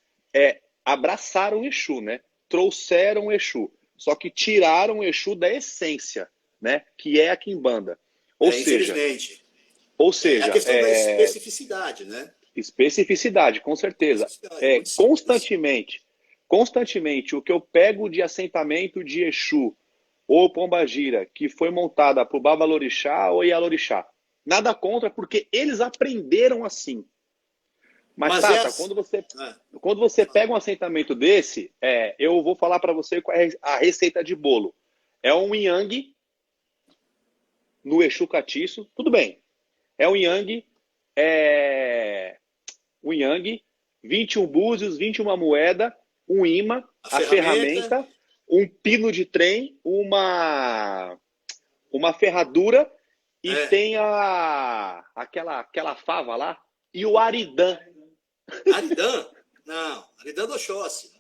abraçaram Exu, né? Trouxeram o Exu, só que tiraram o Exu da essência, né? Que é a Quimbanda. Ou seja, é a questão da especificidade, né? Especificidade, com certeza. Constantemente, o que eu pego de assentamento de Exu ou Pombagira, que foi montada por Babalorixá ou Ialorixá, nada contra, porque eles aprenderam assim. Mas Tata, quando você pega um assentamento desse, eu vou falar para você qual é a receita de bolo. É um yang no Exu Catiço, tudo bem. É um yang, 21 búzios, 21 moeda, um imã, a ferramenta, um pino de trem, uma ferradura e tem aquela fava lá e o aridã. Aridã? Não, Aridã do Oxóssi.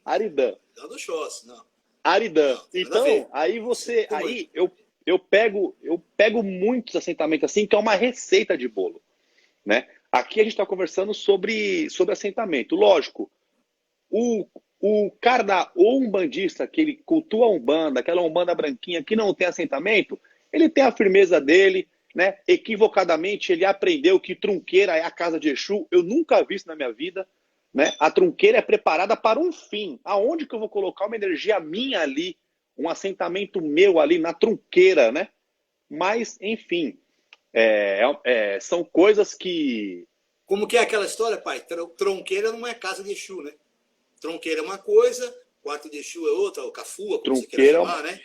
Aridã do Oxóssi, não. Aridã. Não, então, aí eu pego muitos assentamentos assim, que é uma receita de bolo, né? Aqui a gente está conversando sobre assentamento. Lógico, o cara ou umbandista que ele cultua a Umbanda, aquela Umbanda branquinha que não tem assentamento, ele tem a firmeza dele, né? Equivocadamente ele aprendeu que Trunqueira é a casa de Exu. Eu nunca vi isso na minha vida, né? A trunqueira é preparada para um fim. Aonde que eu vou colocar uma energia minha ali, um assentamento meu ali na trunqueira, né? Mas, enfim, são coisas que... Como que é aquela história, pai? Tronqueira não é casa de Exu, né? Tronqueira é uma coisa, quarto de Exu é outra, o cafua, como você queira chamar, né?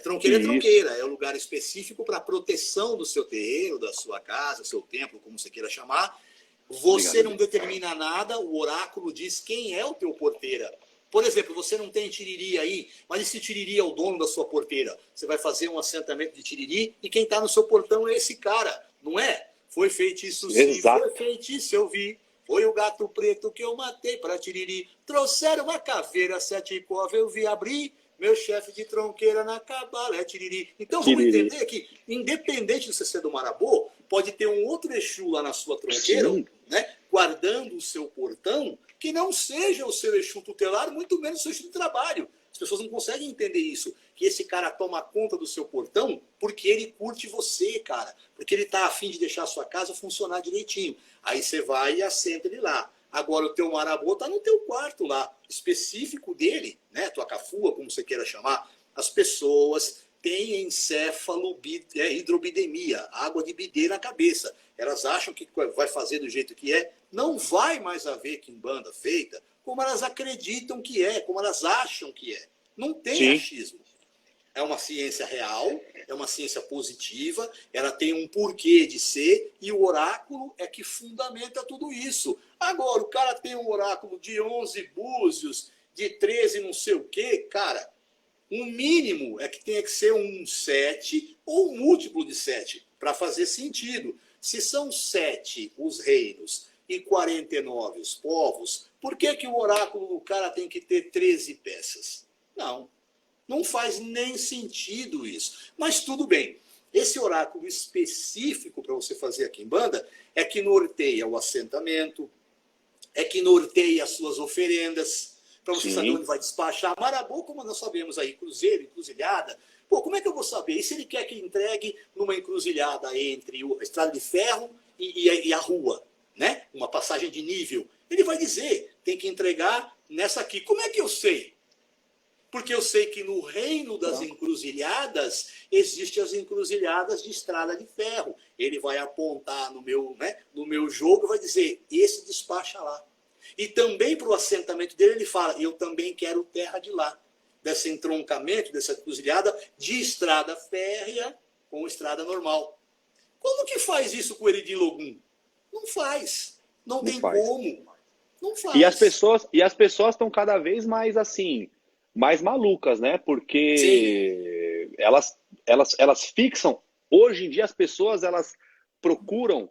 Tronqueira é tronqueira, é um lugar específico para proteção do seu terreiro, da sua casa, seu templo, como você queira chamar. Você não determina nada, o oráculo diz quem é o teu porteira. Por exemplo, você não tem tiriri aí, mas esse tiriri é o dono da sua porteira. Você vai fazer um assentamento de tiriri e quem está no seu portão é esse cara, não é? Foi feitiço sim, Exato. foi feitiço eu vi. Foi o gato preto que eu matei para tiriri. Trouxeram uma caveira, 7 cova eu vi abrir. Meu chefe de tronqueira na cabala é tiriri. Então vamos entender que, independente de você ser do Marabô, pode ter um outro Exu lá na sua tronqueira, né, guardando o seu portão, que não seja o seu Exu tutelar, muito menos o seu Exu de trabalho. As pessoas não conseguem entender isso. Que esse cara toma conta do seu portão porque ele curte você, cara. Porque ele tá afim de deixar a sua casa funcionar direitinho. Aí você vai e assenta ele lá. Agora o teu marabô tá no teu quarto lá, específico dele, né? Tua cafua, como você queira chamar. As pessoas têm encéfalo, hidrobidemia, água de bidê na cabeça. Elas acham que vai fazer do jeito que é. Não vai mais haver quimbanda feita como elas acreditam que é, como elas acham que é. Não tem achismo. É uma ciência real, é uma ciência positiva, ela tem um porquê de ser, e o oráculo é que fundamenta tudo isso. Agora, o cara tem um oráculo de 11 búzios, de 13 não sei o quê, cara, o mínimo é que tenha que ser um 7 ou um múltiplo de 7, para fazer sentido. Se são 7 os reinos e 49 os povos, por que que o oráculo do cara tem que ter 13 peças? Não faz nem sentido isso. Mas tudo bem. Esse oráculo específico para você fazer aqui em banda é que norteia o assentamento, é que norteia as suas oferendas, para você saber onde vai despachar. Marabô, como nós sabemos aí, cruzeiro, encruzilhada. Pô, como é que eu vou saber? E se ele quer que entregue numa encruzilhada entre a estrada de ferro e a rua, né? Uma passagem de nível? Ele vai dizer, tem que entregar nessa aqui. Como é que eu sei? Porque eu sei que no reino das encruzilhadas, existem as encruzilhadas de estrada de ferro. Ele vai apontar no meu jogo e vai dizer, esse despacha lá. E também para o assentamento dele, ele fala, eu também quero terra de lá. Desse entroncamento, dessa encruzilhada de estrada férrea com estrada normal. Como que faz isso com o Eridim Logum? Não faz. Não tem como. Não faz. E as pessoas estão cada vez mais assim... mais malucas, né? Porque elas fixam. Hoje em dia as pessoas elas procuram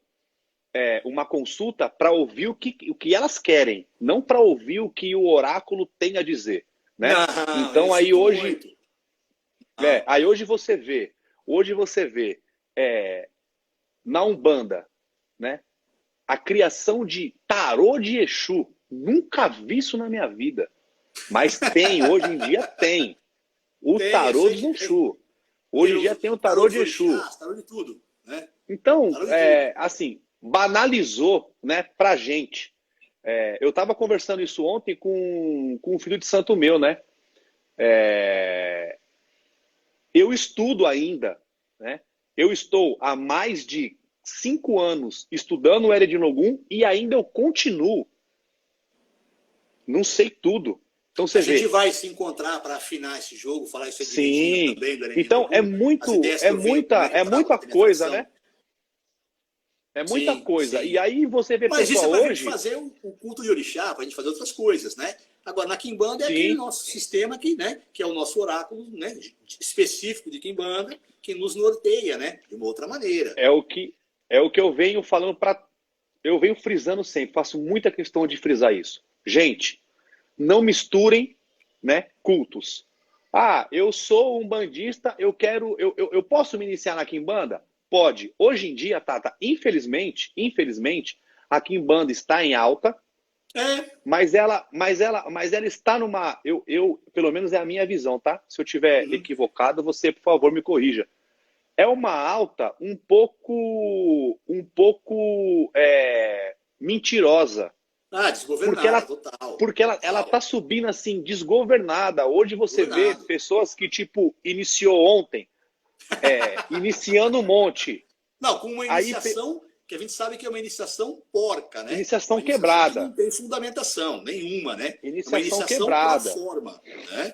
uma consulta para ouvir o que elas querem, não para ouvir o que o oráculo tem a dizer, né? Então aí hoje, aí hoje você vê na Umbanda, né? A criação de tarô de Exu. Nunca vi isso na minha vida. Mas tem, hoje em dia tem. O tarô de Exu. Hoje em dia tem o tarô de Exu. Tarô de tudo, né? Então, assim, banalizou, né, pra gente. Eu estava conversando isso ontem com um filho de santo meu, né? Eu estudo ainda, né? Eu estou há mais de 5 anos estudando o Eridim Logum e ainda eu continuo. Não sei tudo. Então, a gente vai se encontrar para afinar esse jogo, falar isso aí Sim. Também do então é muita coisa, né? É muita coisa. Sim. E aí você vê Mas pessoal isso é para a hoje... gente fazer o culto de orixá, para a gente fazer outras coisas, né? Agora, na Quimbanda é aquele nosso sistema aqui, né? Que é o nosso oráculo, né? Específico de Quimbanda, que nos norteia, né? De uma outra maneira. É o que eu venho falando para... Eu venho frisando sempre, faço muita questão de frisar isso. Gente, não misturem, né, cultos. Eu sou um bandista, eu posso me iniciar na Quimbanda? Pode. Hoje em dia, Tata, infelizmente, a Quimbanda está em alta, mas ela está numa... pelo menos é a minha visão, tá? Se eu tiver equivocado, você, por favor, me corrija. É uma alta um pouco mentirosa. Ah, Porque ela, desgovernada, total. ela tá Total. subindo assim, desgovernada. Hoje você vê Desgovernada. pessoas que, tipo, iniciou ontem, iniciando um monte. Não, com uma Aí, iniciação que a gente sabe que é uma iniciação porca, né? Uma iniciação iniciação que quebrada. não tem fundamentação nenhuma, né? É uma Iniciação iniciação pro quebrada. forma, né?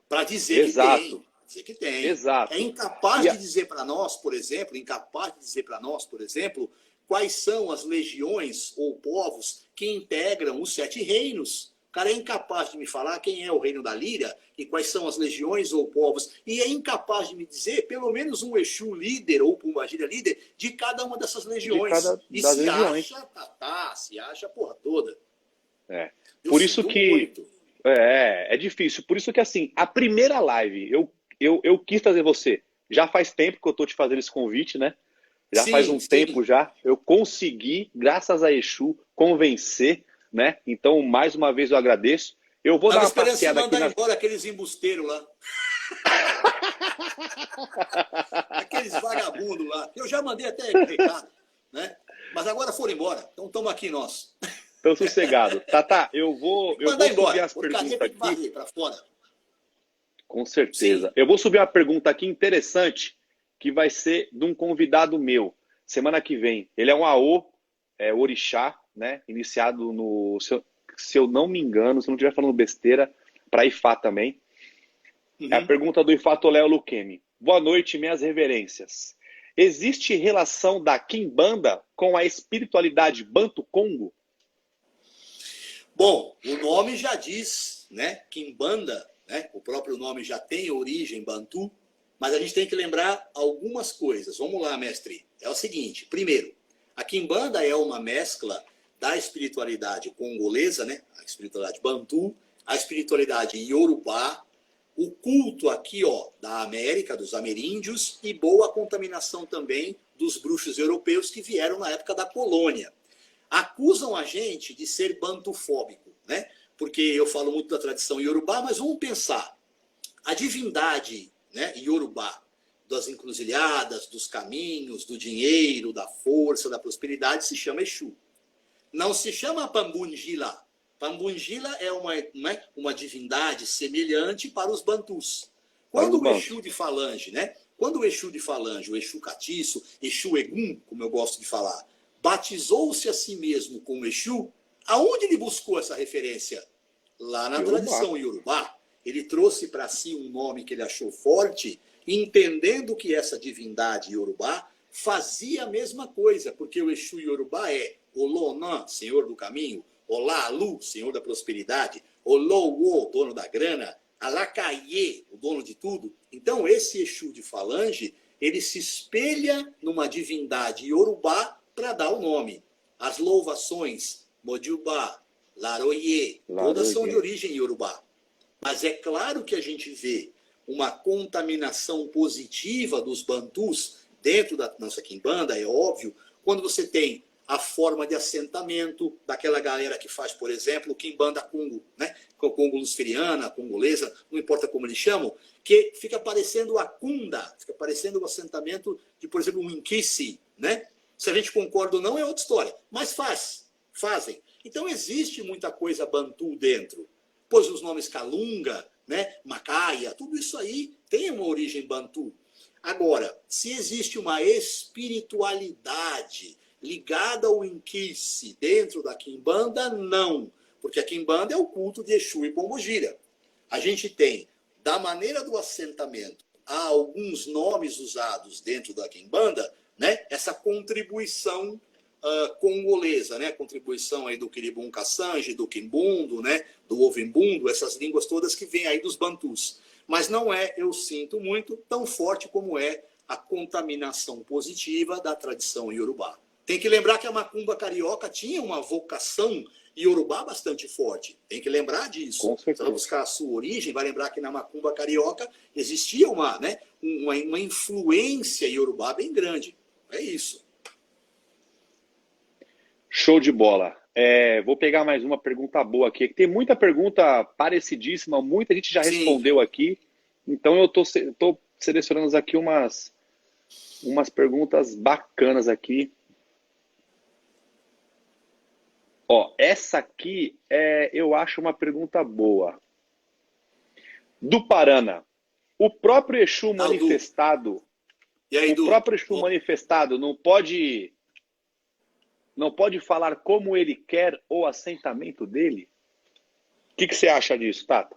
Para dizer que tem. Exato, Dizer que tem. É exato. incapaz E de dizer para nós, por exemplo, quais são as legiões ou povos que integram os 7 reinos. O cara é incapaz de me falar quem é o reino da Líria e quais são as legiões ou povos. E é incapaz de me dizer pelo menos um Exu líder ou Pombagira líder de cada uma dessas de legiões. cada E das se regiões. acha, se acha a porra toda. É. Eu Por isso sinto que muito. é difícil. Por isso que, assim, a primeira live, eu quis trazer você. Já faz tempo que eu tô te fazendo esse convite, né? Já faz Sim, um tempo sim. já. Eu consegui, graças a Exu, convencer, né? Então, mais uma vez eu agradeço. Eu vou dar Tava uma esperando se passeada aqui mandar nas. embora aqueles embusteiros lá. Aqueles vagabundos lá. Eu já mandei até recado, né? Mas agora foram embora. Então estamos aqui nós. Tão sossegado. Tá, Tem que eu vou mandar subir embora. as Porcaria perguntas tem que aqui. varrer para fora. Com certeza. Sim. Eu vou subir uma pergunta aqui interessante, que vai ser de um convidado meu, semana que vem. Ele é um AO, orixá, né? Iniciado no, se eu não me engano, se eu não estiver falando besteira, para Ifá também. É a Uhum. pergunta do Ifatoléu Luquemi. Boa noite, minhas reverências. Existe relação da Quimbanda com a espiritualidade Banto-Congo? Bom, o nome já diz, né? Quimbanda, né? O próprio nome já tem origem bantu, mas a gente tem que lembrar algumas coisas. Vamos lá, mestre. É o seguinte: primeiro, a Quimbanda é uma mescla da espiritualidade congolesa, né? A espiritualidade bantu, a espiritualidade iorubá, o culto aqui, ó, da América, dos ameríndios, e boa contaminação também dos bruxos europeus que vieram na época da colônia. Acusam a gente de ser bantufóbico, né? Porque eu falo muito da tradição iorubá, mas vamos pensar. A divindade, né, iorubá, das encruzilhadas, dos caminhos, do dinheiro, da força, da prosperidade, se chama Exu. Não se chama Pambungila. Pambungila é uma divindade semelhante para os bantus. Para os Quando o Banto. Exu de Falange, né? Quando o Exu de Falange, o Exu Catiço, Exu Egum, como eu gosto de falar, batizou-se a si mesmo como Exu, aonde ele buscou essa referência? Lá na Yorubá. tradição iorubá. Ele trouxe para si um nome que ele achou forte, entendendo que essa divindade iorubá fazia a mesma coisa, porque o Exu iorubá é Olonã, senhor do caminho, Olalu, senhor da prosperidade, Olowo, dono da grana, Alacaie, o dono de tudo. Então, esse Exu de Falange, ele se espelha numa divindade iorubá para dar o nome. As louvações, Mojubá, Laroye, todas são de Laroye. origem iorubá. Mas é claro que a gente vê uma contaminação positiva dos bantus dentro da nossa quimbanda, é óbvio, quando você tem a forma de assentamento daquela galera que faz, por exemplo, quimbanda Congo, né? Congo luciferiana, congolesa, não importa como eles chamam, que fica parecendo a cunda, fica parecendo o assentamento de, por exemplo, um inquice, né? Se a gente concorda ou não é outra história, mas fazem. Então existe muita coisa bantu dentro. Pois os nomes Calunga, né, Macaia, tudo isso aí tem uma origem bantu. Agora, se existe uma espiritualidade ligada ao Inquice dentro da Quimbanda, não. Porque a Quimbanda é o culto de Exu e Pombogira. A gente tem, da maneira do assentamento, há alguns nomes usados dentro da Quimbanda, né, essa contribuição congolesa, né? A contribuição aí do Kiribum Kassange, do Kimbundo, né? Do Ovimbundo, essas línguas todas que vêm aí dos Bantus. Mas não é, eu sinto muito, tão forte como é a contaminação positiva da tradição iorubá. Tem que lembrar que a macumba carioca tinha uma vocação iorubá bastante forte. Tem que lembrar disso. Com Você vai certeza. buscar a sua origem, vai lembrar que na macumba carioca existia uma influência iorubá bem grande. É isso. Show de bola. Vou pegar mais uma pergunta boa aqui. Tem muita pergunta parecidíssima, muita gente já Sim. respondeu aqui. Então eu tô selecionando aqui umas perguntas bacanas aqui. Ó, essa aqui eu acho uma pergunta boa. Do Paraná, o próprio Exu Ah, o Du. manifestado, E aí, o Du? próprio Exu manifestado não pode falar como ele quer o assentamento dele? O que você acha disso, Tata?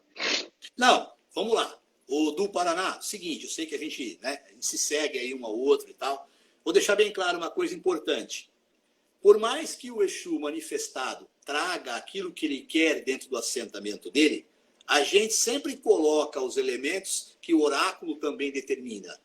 Não, vamos lá. O do Paraná, seguinte, eu sei que né, a gente se segue aí um ao outro e tal. Vou deixar bem claro uma coisa importante. Por mais que o Exu manifestado traga aquilo que ele quer dentro do assentamento dele, a gente sempre coloca os elementos que o oráculo também determina.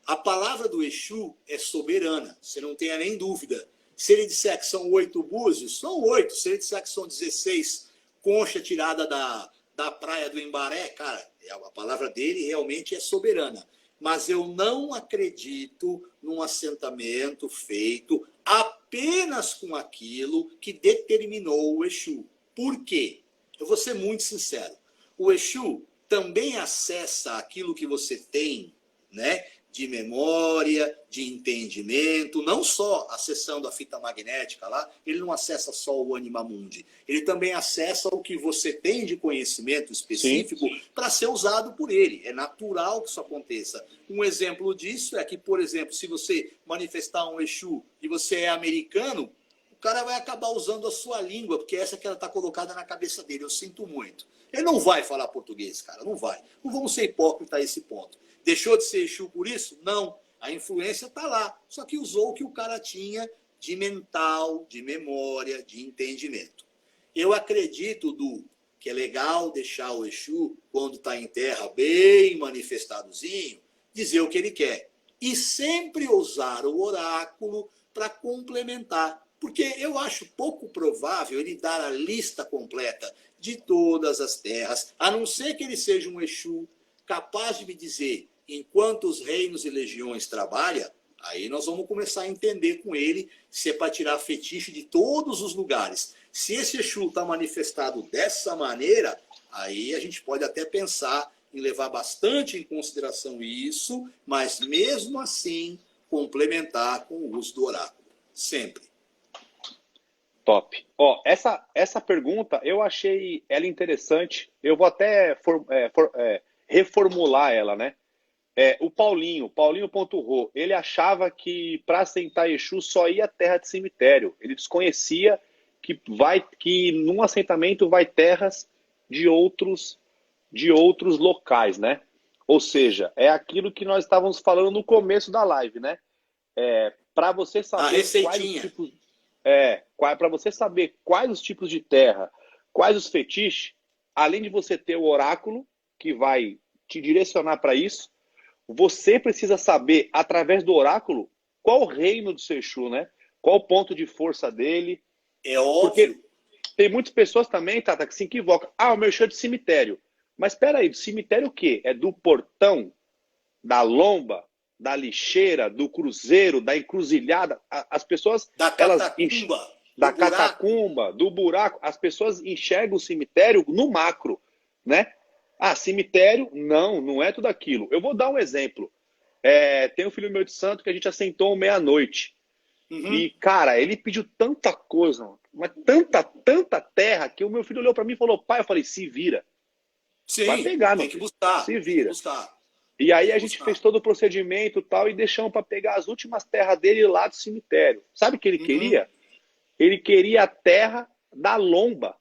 A palavra do Exu é soberana, você não tenha nem dúvida. Se ele disser que são 8 búzios, são 8. Se ele disser que são 16 concha tirada da praia do Embaré, cara, a palavra dele realmente é soberana. Mas eu não acredito num assentamento feito apenas com aquilo que determinou o Exu. Por quê? Eu vou ser muito sincero. O Exu também acessa aquilo que você tem, né, de memória, de entendimento, não só acessando a fita magnética lá, ele não acessa só o Anima Mundi, ele também acessa o que você tem de conhecimento específico para ser usado por ele. É natural que isso aconteça. Um exemplo disso é que, por exemplo, se você manifestar um Exu e você é americano, o cara vai acabar usando a sua língua, porque essa que ela está colocada na cabeça dele. Eu sinto muito. Ele não vai falar português, cara, não vai. Não vamos ser hipócritas a esse ponto. Deixou de ser Exu por isso? Não. A influência está lá. Só que usou o que o cara tinha de mental, de memória, de entendimento. Eu acredito, Du, que é legal deixar o Exu, quando está em terra bem manifestadozinho, dizer o que ele quer. E sempre usar o oráculo para complementar. Porque eu acho pouco provável ele dar a lista completa de todas as terras, a não ser que ele seja um Exu capaz de me dizer em quantos reinos e legiões trabalha. Aí nós vamos começar a entender com ele se é para tirar fetiche de todos os lugares. Se esse Exu está manifestado dessa maneira, aí a gente pode até pensar em levar bastante em consideração isso, mas mesmo assim complementar com o uso do oráculo. Sempre. Top. Ó, essa pergunta eu achei ela interessante. Eu vou até reformular ela, né? O Paulinho.ro, ele achava que para assentar Exu só ia terra de cemitério. Ele desconhecia que num assentamento vai terras de outros locais, né? Ou seja, é aquilo que nós estávamos falando no começo da live, né? Para você A saber receitinha. para você saber quais os tipos de terra, quais os fetiches, além de você ter o oráculo que vai te direcionar para isso, você precisa saber, através do oráculo, qual o reino do seu Exu, né? Qual o ponto de força dele. É óbvio. Porque tem muitas pessoas também, Tata, que se equivocam. Ah, o meu Exu é de cemitério. Mas espera aí, do cemitério o quê? É do portão, da lomba, da lixeira, do cruzeiro, da encruzilhada. As pessoas, Da catacumba, da do buraco. catacumba, do buraco, as pessoas enxergam o cemitério no macro, né? Ah, cemitério, não é tudo aquilo. Eu vou dar um exemplo. Tem um filho meu de santo que a gente assentou meia-noite. Uhum. E, cara, ele pediu tanta coisa, mas tanta terra, que o meu filho olhou para mim e falou, pai, eu falei, se vira. Sim, Vai pegar, meu tem que filho. buscar. Se Tem que vira. buscar. E aí Tem a que gente buscar. fez todo o procedimento e tal, e deixamos para pegar as últimas terras dele lá do cemitério. Sabe o que ele queria? Ele queria a terra da lomba.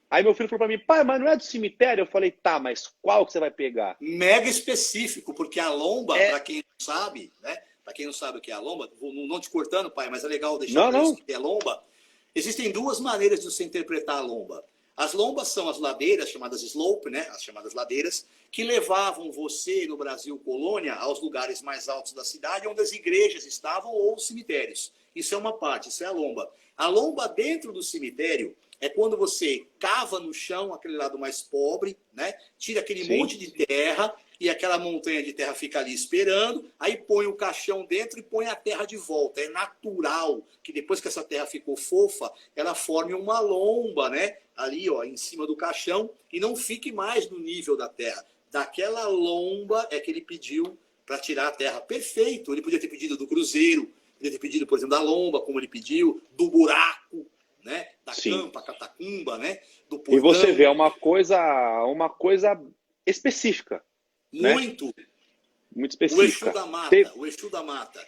Aí meu filho falou para mim, pai, mas não é do cemitério? Eu falei, tá, mas qual que você vai pegar? Mega específico, porque a lomba, É... para quem não sabe, né? Para quem não sabe o que é a lomba, não te cortando, pai, mas é legal deixar Não, para isso não. que é lomba. Existem duas maneiras de você interpretar a lomba. As lombas são as ladeiras, chamadas slope, né? As chamadas ladeiras, que levavam você, no Brasil colônia, aos lugares mais altos da cidade, onde as igrejas estavam ou os cemitérios. Isso é uma parte, isso é a lomba. A lomba dentro do cemitério é quando você cava no chão, aquele lado mais pobre, né? Tira aquele monte de terra e aquela montanha de terra fica ali esperando, aí põe o caixão dentro e põe a terra de volta. É natural que depois que essa terra ficou fofa, ela forme uma lomba, né? Ali, ó, em cima do caixão e não fique mais no nível da terra. Daquela lomba é que ele pediu para tirar a terra. Perfeito, ele podia ter pedido do cruzeiro, Podia ter pedido, por exemplo, da lomba, como ele pediu, do buraco, né? Da Sim. campa, catacumba, né? Do E portão. você vê, é uma coisa específica, né? Muito. Muito O Exu específica. da Mata, o Exu da Mata.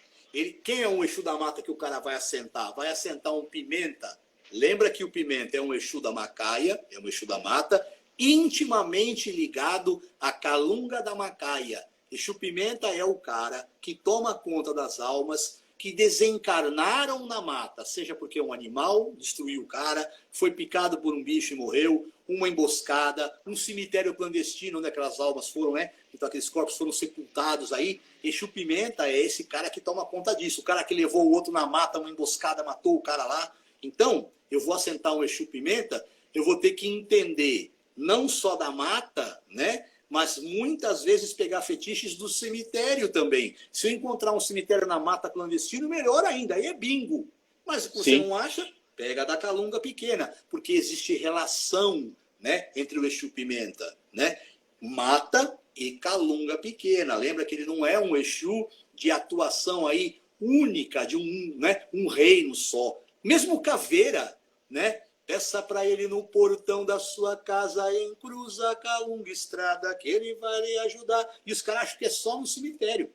Quem é um Exu da Mata que o cara vai assentar? Vai assentar um pimenta. Lembra que o pimenta é um Exu da Macaia, é um Exu da Mata, intimamente ligado à Calunga da Macaia. Exu Pimenta é o cara que toma conta das almas que desencarnaram na mata, seja porque um animal destruiu o cara, foi picado por um bicho e morreu, uma emboscada, um cemitério clandestino onde aquelas almas foram, né? Então aqueles corpos foram sepultados aí. Exu Pimenta é esse cara que toma conta disso, o cara que levou o outro na mata, uma emboscada, matou o cara lá. Então, eu vou assentar um Exu Pimenta, eu vou ter que entender não só da mata, né? Mas muitas vezes pegar fetiches do cemitério também. Se eu encontrar um cemitério na mata clandestino, melhor ainda, aí é bingo. Mas se você não acha, pega da Calunga pequena, porque existe relação, né, entre o Exu Pimenta, né? Mata e Calunga pequena. Lembra que ele não é um Exu de atuação aí única, de um reino só. Mesmo Caveira, né? Peça para ele no portão da sua casa, encruza a Calunga Estrada, que ele vai lhe ajudar. E os caras acham que é só no cemitério,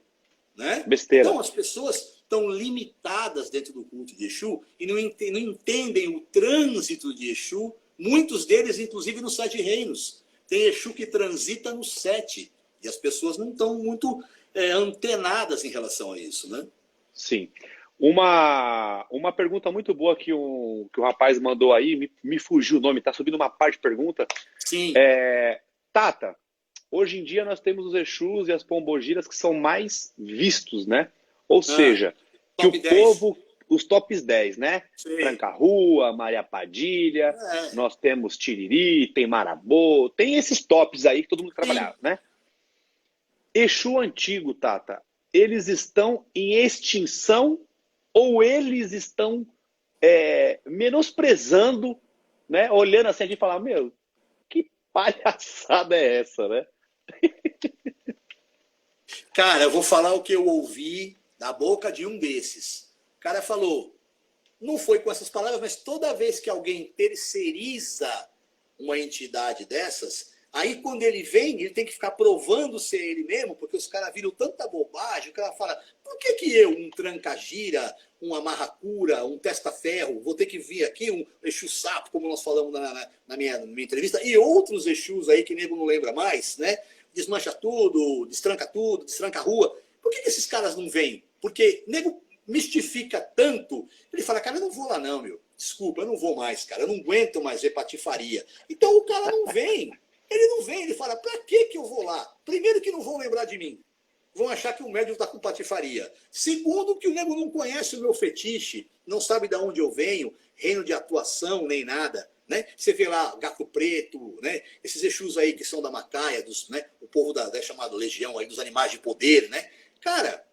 né? Besteira. Então, as pessoas estão limitadas dentro do culto de Exu e não entendem o trânsito de Exu. Muitos deles, inclusive, nos 7 reinos. Tem Exu que transita nos 7. E as pessoas não estão muito antenadas em relação a isso, né? Sim. Uma pergunta muito boa que o rapaz mandou aí, me fugiu o nome, tá subindo uma parte de pergunta. Sim. Tata, hoje em dia nós temos os Exus e as pombogiras que são mais vistos, né? Ou seja, que o 10. povo, os tops 10, né? Sim. Tranca-Rua, Maria Padilha, nós temos Tiriri, tem Marabô, tem esses tops aí que todo mundo trabalhava, né? Exu antigo, Tata, eles estão em extinção ou eles estão menosprezando, né? Olhando assim, a gente fala, meu, que palhaçada é essa, né? Cara, eu vou falar o que eu ouvi da boca de um desses. O cara falou, não foi com essas palavras, mas toda vez que alguém terceiriza uma entidade dessas, aí quando ele vem, ele tem que ficar provando ser ele mesmo, porque os caras viram tanta bobagem, o cara fala, por que eu, um tranca-gira, um amarra-cura, um testa-ferro, vou ter que vir aqui, um Exu-sapo, como nós falamos na minha entrevista, e outros Exus aí que nego não lembra mais, né? Desmancha tudo, destranca a rua. Por que esses caras não vêm? Porque nego mistifica tanto, ele fala, cara, eu não vou lá não, meu. Desculpa, eu não vou mais, cara, eu não aguento mais ver patifaria. Então o cara não vem. Ele não vem, ele fala, pra que eu vou lá? Primeiro que não vão lembrar de mim. Vão achar que o médium está com patifaria. Segundo, que o nego não conhece o meu fetiche, não sabe de onde eu venho, reino de atuação, nem nada. Né? Você vê lá gato preto, né? Esses Exus aí que são da Macaia, né? O povo chamado Legião aí, dos animais de poder, né? Cara,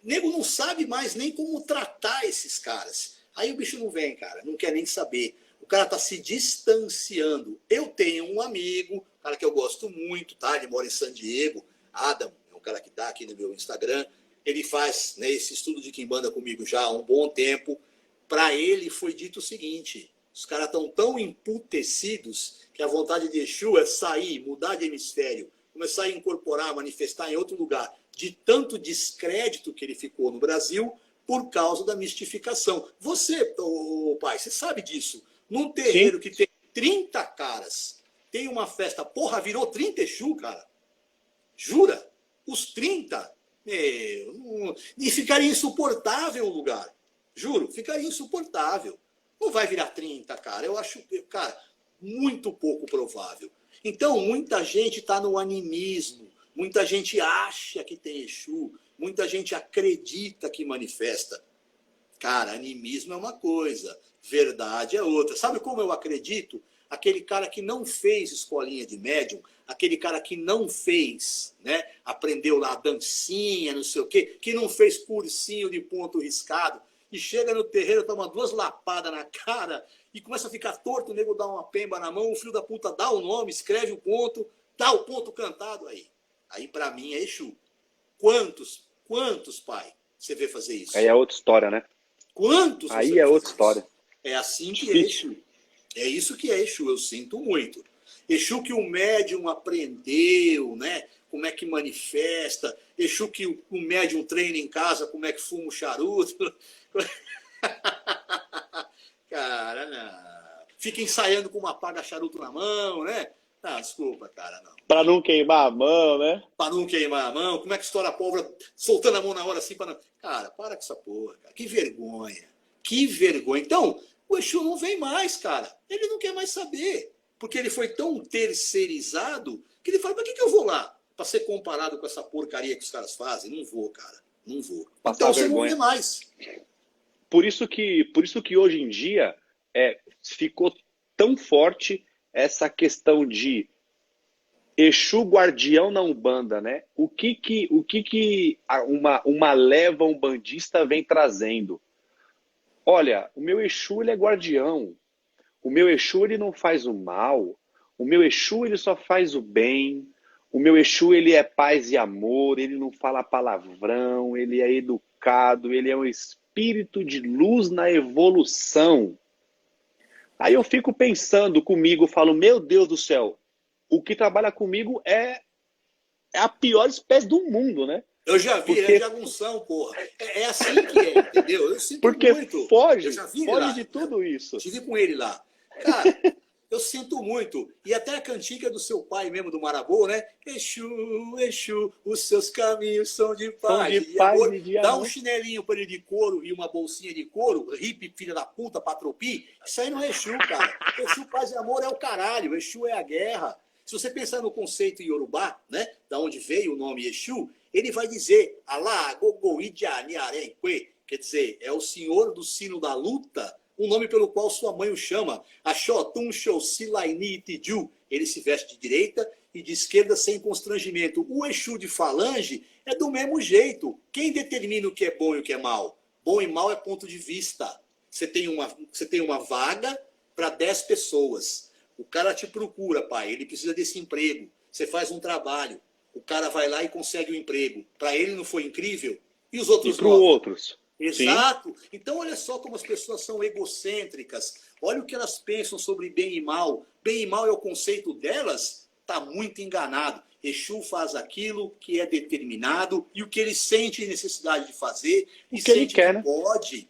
nego não sabe mais nem como tratar esses caras. Aí o bicho não vem, cara, não quer nem saber. O cara tá se distanciando. Eu tenho um amigo, um cara que eu gosto muito, tá? Ele mora em San Diego, Adam, é um cara que tá aqui no meu Instagram. Ele faz, né, esse estudo de quimbanda comigo já há um bom tempo. Para ele foi dito o seguinte, os caras estão tão emputecidos que a vontade de Exu é sair, mudar de hemisfério, começar a incorporar, manifestar em outro lugar, de tanto descrédito que ele ficou no Brasil por causa da mistificação. Você, pai, você sabe disso. Num terreiro que tem 30 caras, tem uma festa, porra, virou 30 Exu, cara. Jura? Os 30? E ficaria insuportável o lugar. Juro, ficaria insuportável. Não vai virar 30, cara. Eu acho, cara, muito pouco provável. Então, muita gente está no animismo. Muita gente acha que tem Exu. Muita gente acredita que manifesta. Cara, animismo é uma coisa, verdade é outra. Sabe como eu acredito? Aquele cara que não fez escolinha de médium, aquele cara que não fez, né? Aprendeu lá a dancinha, não sei o quê, que não fez cursinho de ponto riscado, e chega no terreiro, toma 2 lapadas na cara e começa a ficar torto, o nego dá uma pemba na mão, o filho da puta dá o nome, escreve o ponto, dá o ponto cantado aí. Aí pra mim é Exu. Quantos, pai? você vê fazer isso? Aí é outra história, né? Quantos você Aí vê é outra fazer história. isso? É assim que é Difícil. Exu. É isso que é Exu, eu sinto muito. Exu que o médium aprendeu, né? Como é que manifesta. Exu que o médium treina em casa, como é que fuma o charuto. Cara, não. Fica ensaiando com uma paga charuto na mão, né? Ah, desculpa, cara, não. Pra não queimar a mão, né? Para não queimar a mão, como é que estoura a pólvora soltando a mão na hora assim para não... Cara, para com essa porra, cara. Que vergonha. Que vergonha. Então, o Exu não vem mais, cara. Ele não quer mais saber. Porque ele foi tão terceirizado que ele fala, para que eu vou lá? Para ser comparado com essa porcaria que os caras fazem? Não vou, cara. Não vou. Passar Então você não vergonha. vê mais. Por isso que hoje em dia ficou tão forte essa questão de Exu guardião na Umbanda, né? O que uma leva umbandista vem trazendo? Olha, o meu Exu ele é guardião. O meu Exu ele não faz o mal. O meu Exu ele só faz o bem. O meu Exu ele é paz e amor. Ele não fala palavrão. Ele é educado. Ele é um espírito de luz na evolução. Aí eu fico pensando comigo, falo, meu Deus do céu, o que trabalha comigo é a pior espécie do mundo, né? Eu já vi, Porque... é jagunção, porra. É assim que é, entendeu? Eu sinto porque muito. foge Eu já vi lá, de tudo isso. Estive com ele lá. Cara, eu sinto muito. E até a cantiga do seu pai mesmo, do Marabô, né? Exu, Exu, os seus caminhos são de paz. São de paz amor. e de Dá amor. um chinelinho para ele de couro e uma bolsinha de couro, hippie, filha da puta, patropi. Isso aí não é Exu, cara. Exu, paz e amor é o caralho. Exu é a guerra. Se você pensar no conceito iorubá, né? Da onde veio o nome Exu, ele vai dizer Alá, Gogô, Idia, Niarenque, quer dizer, é o senhor do sino da luta, um nome pelo qual sua mãe o chama. Axotum Silaini Itiju. Ele se veste de direita e de esquerda sem constrangimento. O Exu de falange é do mesmo jeito. Quem determina o que é bom e o que é mal? Bom e mal é ponto de vista. Você tem uma vaga para 10 pessoas. O cara te procura, pai. Ele precisa desse emprego. Você faz um trabalho. O cara vai lá e consegue o emprego. Para ele não foi incrível? E os outros E para os outros? Exato. Sim. Então, olha só como as pessoas são egocêntricas. Olha o que elas pensam sobre bem e mal. Bem e mal é o conceito delas? Está muito enganado. Exu faz aquilo que é determinado e o que ele sente necessidade de fazer e que ele quer, que né? pode.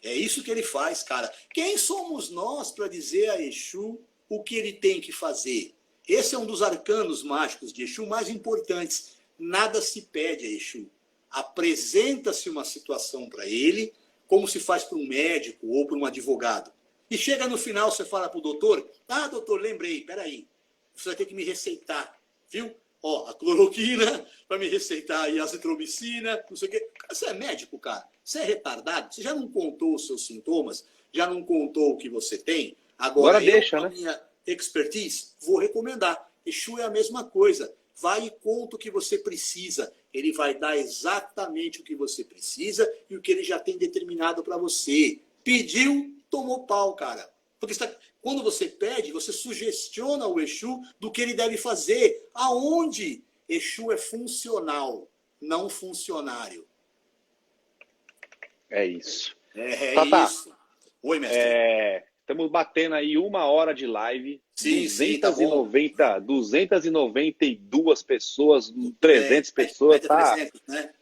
É isso que ele faz, cara. Quem somos nós para dizer a Exu o que ele tem que fazer? Esse é um dos arcanos mágicos de Exu mais importantes. Nada se pede a Exu. Apresenta-se uma situação para ele, como se faz para um médico ou para um advogado. E chega no final, você fala para o doutor, ah, doutor, lembrei, peraí, você vai ter que me receitar, viu? Ó, a cloroquina, para me receitar aí a azitromicina, não sei o quê. Você é médico, cara? Você é retardado? Você já não contou os seus sintomas? Já não contou o que você tem? Agora deixa, com a minha expertise, vou recomendar. Exu é a mesma coisa. Vai e conta o que você precisa. Ele vai dar exatamente o que você precisa e o que ele já tem determinado para você. Pediu, tomou pau, cara. Porque quando você pede, você sugestiona o Exu do que ele deve fazer. Aonde? Exu é funcional, não funcionário. É isso. É isso. Oi, mestre. Estamos batendo aí 1 hora de live. Sim, tá bom. 292 pessoas, 300 pessoas. Tá? 300, né?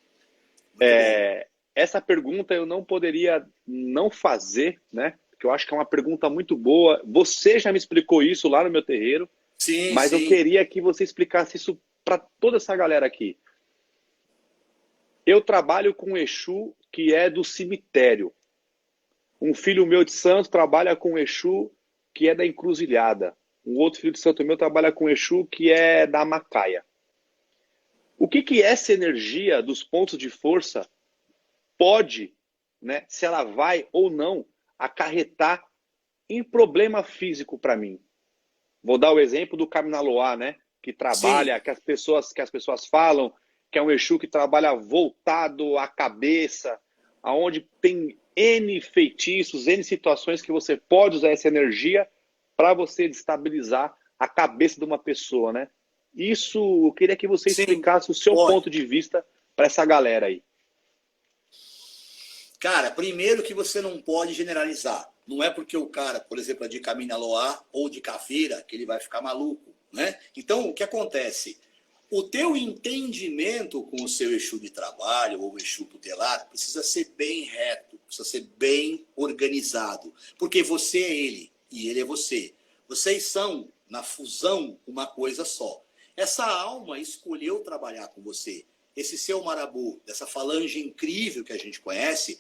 Essa pergunta eu não poderia não fazer, né? Porque eu acho que é uma pergunta muito boa. Você já me explicou isso lá no meu terreiro. Sim, mas eu queria que você explicasse isso para toda essa galera aqui. Eu trabalho com Exu que é do cemitério. Um filho meu de santo trabalha com Exu que é da encruzilhada. Um outro filho de santo meu trabalha com Exu que é da macaia. O que essa energia dos pontos de força pode, né, se ela vai ou não, acarretar em problema físico para mim? Vou dar o exemplo do Kaminaloa, né, que trabalha, que as pessoas falam que é um Exu que trabalha voltado à cabeça, aonde tem N feitiços, N situações que você pode usar essa energia para você destabilizar a cabeça de uma pessoa, né? Isso, eu queria que você explicasse o seu ponto de vista para essa galera aí. Cara, primeiro que você não pode generalizar. Não é porque o cara, por exemplo, é de Kaminaloá ou de Cafeira que ele vai ficar maluco, né? Então, o que acontece? O teu entendimento com o seu Exu de trabalho ou Exu tutelar precisa ser bem reto, precisa ser bem organizado, porque você é ele e ele é você. Vocês são, na fusão, uma coisa só. Essa alma escolheu trabalhar com você. Esse seu marabu, dessa falange incrível que a gente conhece,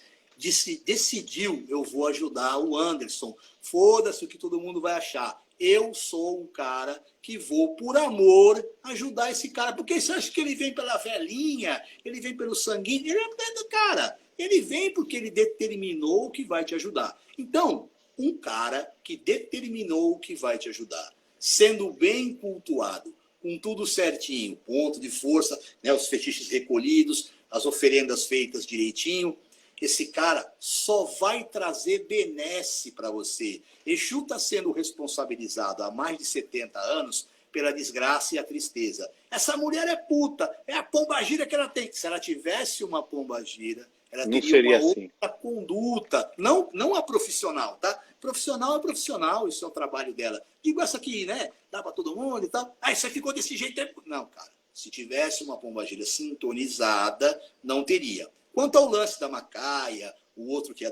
decidiu, eu vou ajudar o Anderson. Foda-se o que todo mundo vai achar. Eu sou o cara que vou, por amor, ajudar esse cara. Porque você acha que ele vem pela velhinha, ele vem pelo sanguíneo? Ele é do cara. Ele vem porque ele determinou que vai te ajudar. Então, um cara que determinou que vai te ajudar, sendo bem cultuado, com tudo certinho, ponto de força, né, os fetiches recolhidos, as oferendas feitas direitinho, esse cara só vai trazer benesse para você. Exu está sendo responsabilizado há mais de 70 anos pela desgraça e a tristeza. Essa mulher é puta, é a pombagira que ela tem. Se ela tivesse uma pombagira, ela Não teria seria uma assim. outra conduta. Não a profissional, tá? Profissional é profissional, isso é o trabalho dela. Digo essa aqui, né? Dá para todo mundo e tal. Ah, isso aí ficou desse jeito. Não, cara. Se tivesse uma pombagira sintonizada, não teria. Quanto ao lance da Macaia, o outro que é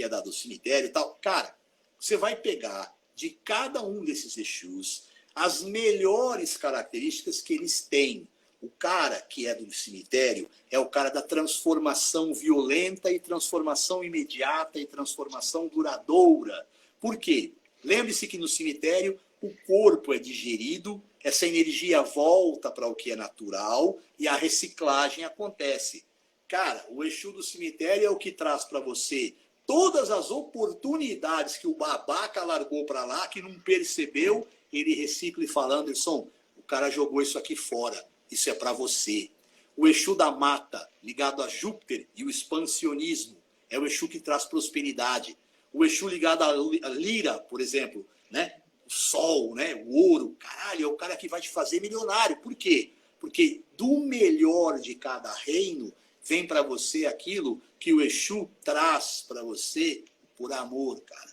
do cemitério e tal, cara, você vai pegar de cada um desses Exus as melhores características que eles têm. O cara que é do cemitério é o cara da transformação violenta e transformação imediata e transformação duradoura. Por quê? Lembre-se que no cemitério o corpo é digerido, essa energia volta para o que é natural e a reciclagem acontece. Cara, o Exu do cemitério é o que traz para você todas as oportunidades que o babaca largou para lá, que não percebeu, ele recicla e fala: Anderson, o cara jogou isso aqui fora, isso é para você. O Exu da mata, ligado a Júpiter e o expansionismo, é o Exu que traz prosperidade. O Exu ligado a Lira, por exemplo, né? O sol, né? O ouro, caralho, é o cara que vai te fazer milionário. Por quê? Porque do melhor de cada reino vem para você aquilo que o Exu traz para você por amor, cara.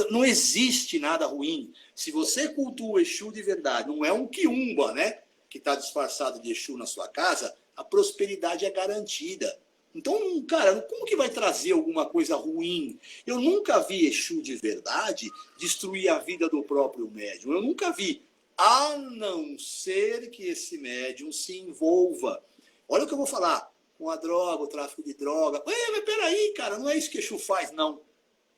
Não existe nada ruim. Se você cultua o Exu de verdade, não é um quiumba, né? Que está disfarçado de Exu na sua casa, a prosperidade é garantida. Então, cara, como que vai trazer alguma coisa ruim? Eu nunca vi Exu de verdade destruir a vida do próprio médium. Eu nunca vi. A não ser que esse médium se envolva. Olha o que eu vou falar. Com a droga, o tráfico de droga. Mas peraí, cara, não é isso que Exu faz, não.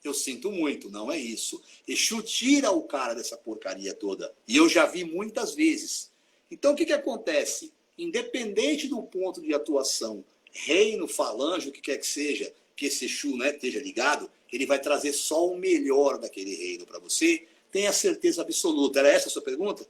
Eu sinto muito, não é isso. Exu tira o cara dessa porcaria toda. E eu já vi muitas vezes. Então, o que acontece? Independente do ponto de atuação, reino, falange, o que quer que seja, que esse Exu, né, esteja ligado, ele vai trazer só o melhor daquele reino para você. Tenha certeza absoluta. Era essa a sua pergunta?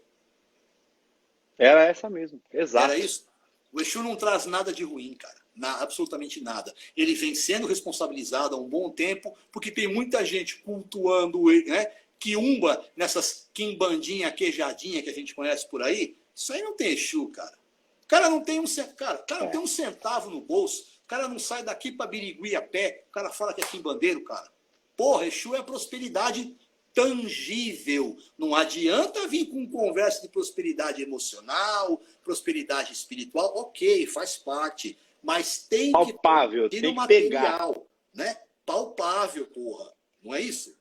Era essa mesmo, exato. Era isso? O Exu não traz nada de ruim, cara. Absolutamente nada. Ele vem sendo responsabilizado há um bom tempo, porque tem muita gente cultuando ele, né? Quiumba, nessas quimbandinha, queijadinha que a gente conhece por aí. Isso aí não tem Exu, cara. O cara não tem não tem um centavo no bolso. O cara não sai daqui para Birigui a pé. O cara fala que é quimbandeiro, cara. Porra, Exu é prosperidade tangível. Não adianta vir com conversa de prosperidade emocional, prosperidade espiritual. Ok, faz parte. Mas tem palpável, que tem no que pegar. material, né? Palpável, porra. Não é isso?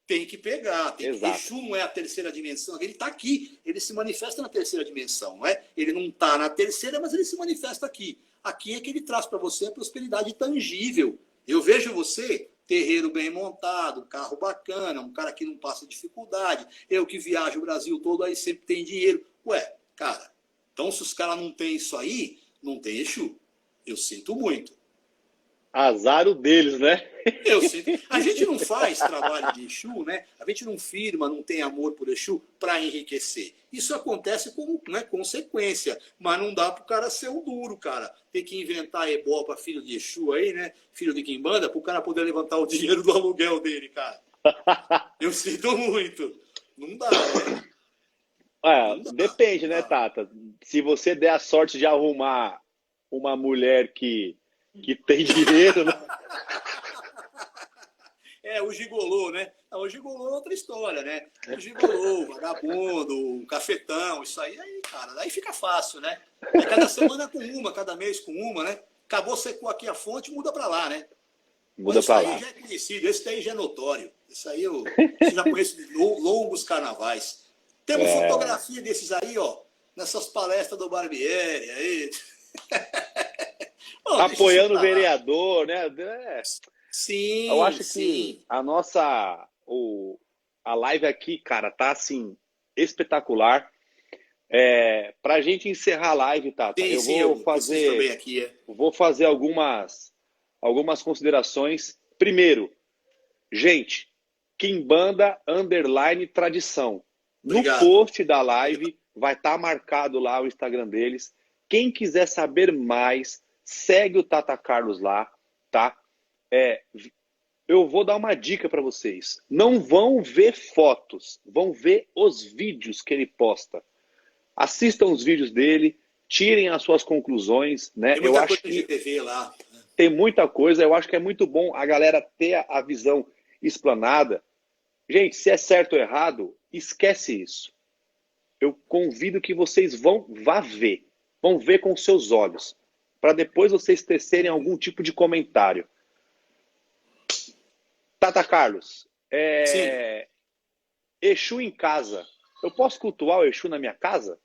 Tem que pegar. Exu não é a terceira dimensão. Ele está aqui. Ele se manifesta na terceira dimensão, não é? Ele não está na terceira, mas ele se manifesta aqui. Aqui é que ele traz para você a prosperidade tangível. Eu vejo você, terreiro bem montado, carro bacana, um cara que não passa dificuldade. Eu que viajo o Brasil todo, aí sempre tem dinheiro. Ué, cara, então se os caras não têm isso aí, não tem Exu. Eu sinto muito. Azar o deles, né? Eu sinto. A gente não faz trabalho de Exu, né? A gente não firma, não tem amor por Exu para enriquecer. Isso acontece como, né, consequência, mas não dá pro cara ser o duro, cara. Tem que inventar ebó para filho de Exu aí, né? Filho de quimbanda, pro cara poder levantar o dinheiro do aluguel dele, cara. Eu sinto muito. Não dá, né? Depende, né, Tata? Se você der a sorte de arrumar uma mulher que que tem dinheiro, né? O gigolô, né? Não, o gigolô é outra história, né? O gigolô, o vagabundo, o cafetão, isso aí, cara, aí fica fácil, né? Aí cada semana com uma, cada mês com uma, né? Acabou, secou aqui a fonte, muda pra lá, né? Mas Muda isso pra aí lá. já é conhecido, esse daí já é notório. Isso aí eu já conheço de longos carnavais. Temos fotografia desses aí, ó, nessas palestras do Barbieri aí. Bom, deixa isso Apoiando o pra lá. vereador, né? Eu Sim, acho sim. que a live aqui, cara, tá assim, espetacular. Pra gente encerrar a live, Tata, Sim, sim, eu preciso também aqui. vou fazer algumas considerações. Primeiro, gente, Quimbanda underline tradição. No Obrigado. post da live vai estar marcado lá o Instagram deles. Quem quiser saber mais, segue o Tata Carlos lá, tá? Eu vou dar uma dica para vocês. Não vão ver fotos, vão ver os vídeos que ele posta. Assistam os vídeos dele, tirem as suas conclusões, né? Tem Eu muita acho coisa de que TV lá. tem muita coisa, eu acho que é muito bom a galera ter a visão explanada. Gente, se é certo ou errado, esquece isso. Eu convido que vocês vão ver com seus olhos, para depois vocês tecerem algum tipo de comentário. Tata Carlos, Sim. Exu em casa. Eu posso cultuar o Exu na minha casa?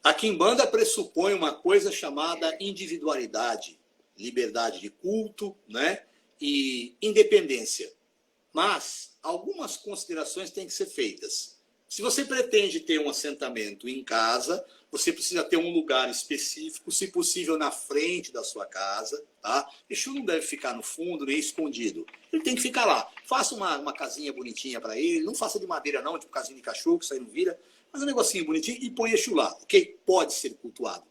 A Quimbanda pressupõe uma coisa chamada individualidade, liberdade de culto, né? E independência. Mas algumas considerações têm que ser feitas. Se você pretende ter um assentamento em casa, você precisa ter um lugar específico, se possível na frente da sua casa. Tá? Exu não deve ficar no fundo nem escondido. Ele tem que ficar lá. Faça uma casinha bonitinha para ele. Não faça de madeira não, tipo casinha de cachorro, que isso aí não vira. Mas um negocinho bonitinho e põe Exu lá. Ok? Pode ser cultuado.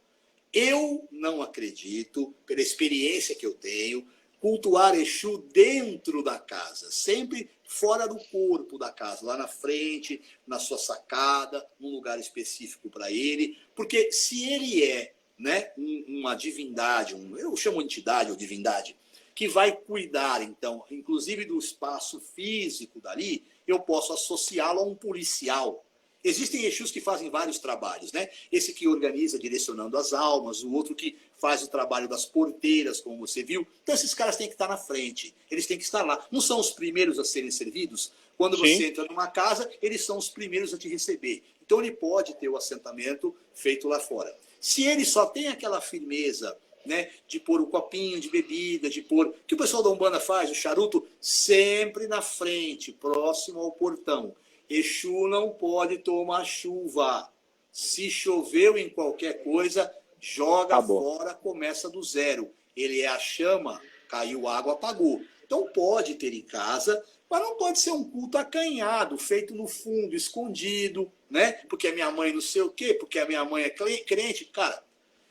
Eu não acredito, pela experiência que eu tenho, cultuar Exu dentro da casa, sempre fora do corpo da casa, lá na frente, na sua sacada, num lugar específico para ele, porque se ele é, né, uma divindade, eu chamo entidade ou divindade, que vai cuidar, então, inclusive do espaço físico dali, eu posso associá-lo a um policial. Existem Exus que fazem vários trabalhos, né? Esse que organiza direcionando as almas, o outro que faz o trabalho das porteiras, como você viu. Então esses caras têm que estar na frente, eles têm que estar lá. Não são os primeiros a serem servidos? Quando Sim. você entra numa casa, eles são os primeiros a te receber. Então ele pode ter o assentamento feito lá fora. Se ele só tem aquela firmeza, né, de pôr o copinho de bebida, de pôr... O que o pessoal da Umbanda faz? O charuto sempre na frente, próximo ao portão. Exu não pode tomar chuva. Se choveu em qualquer coisa, joga fora, começa do zero. Ele é a chama, caiu água, apagou. Então pode ter em casa, mas não pode ser um culto acanhado, feito no fundo, escondido, né? Porque a minha mãe não sei o quê, porque a minha mãe é crente. Cara,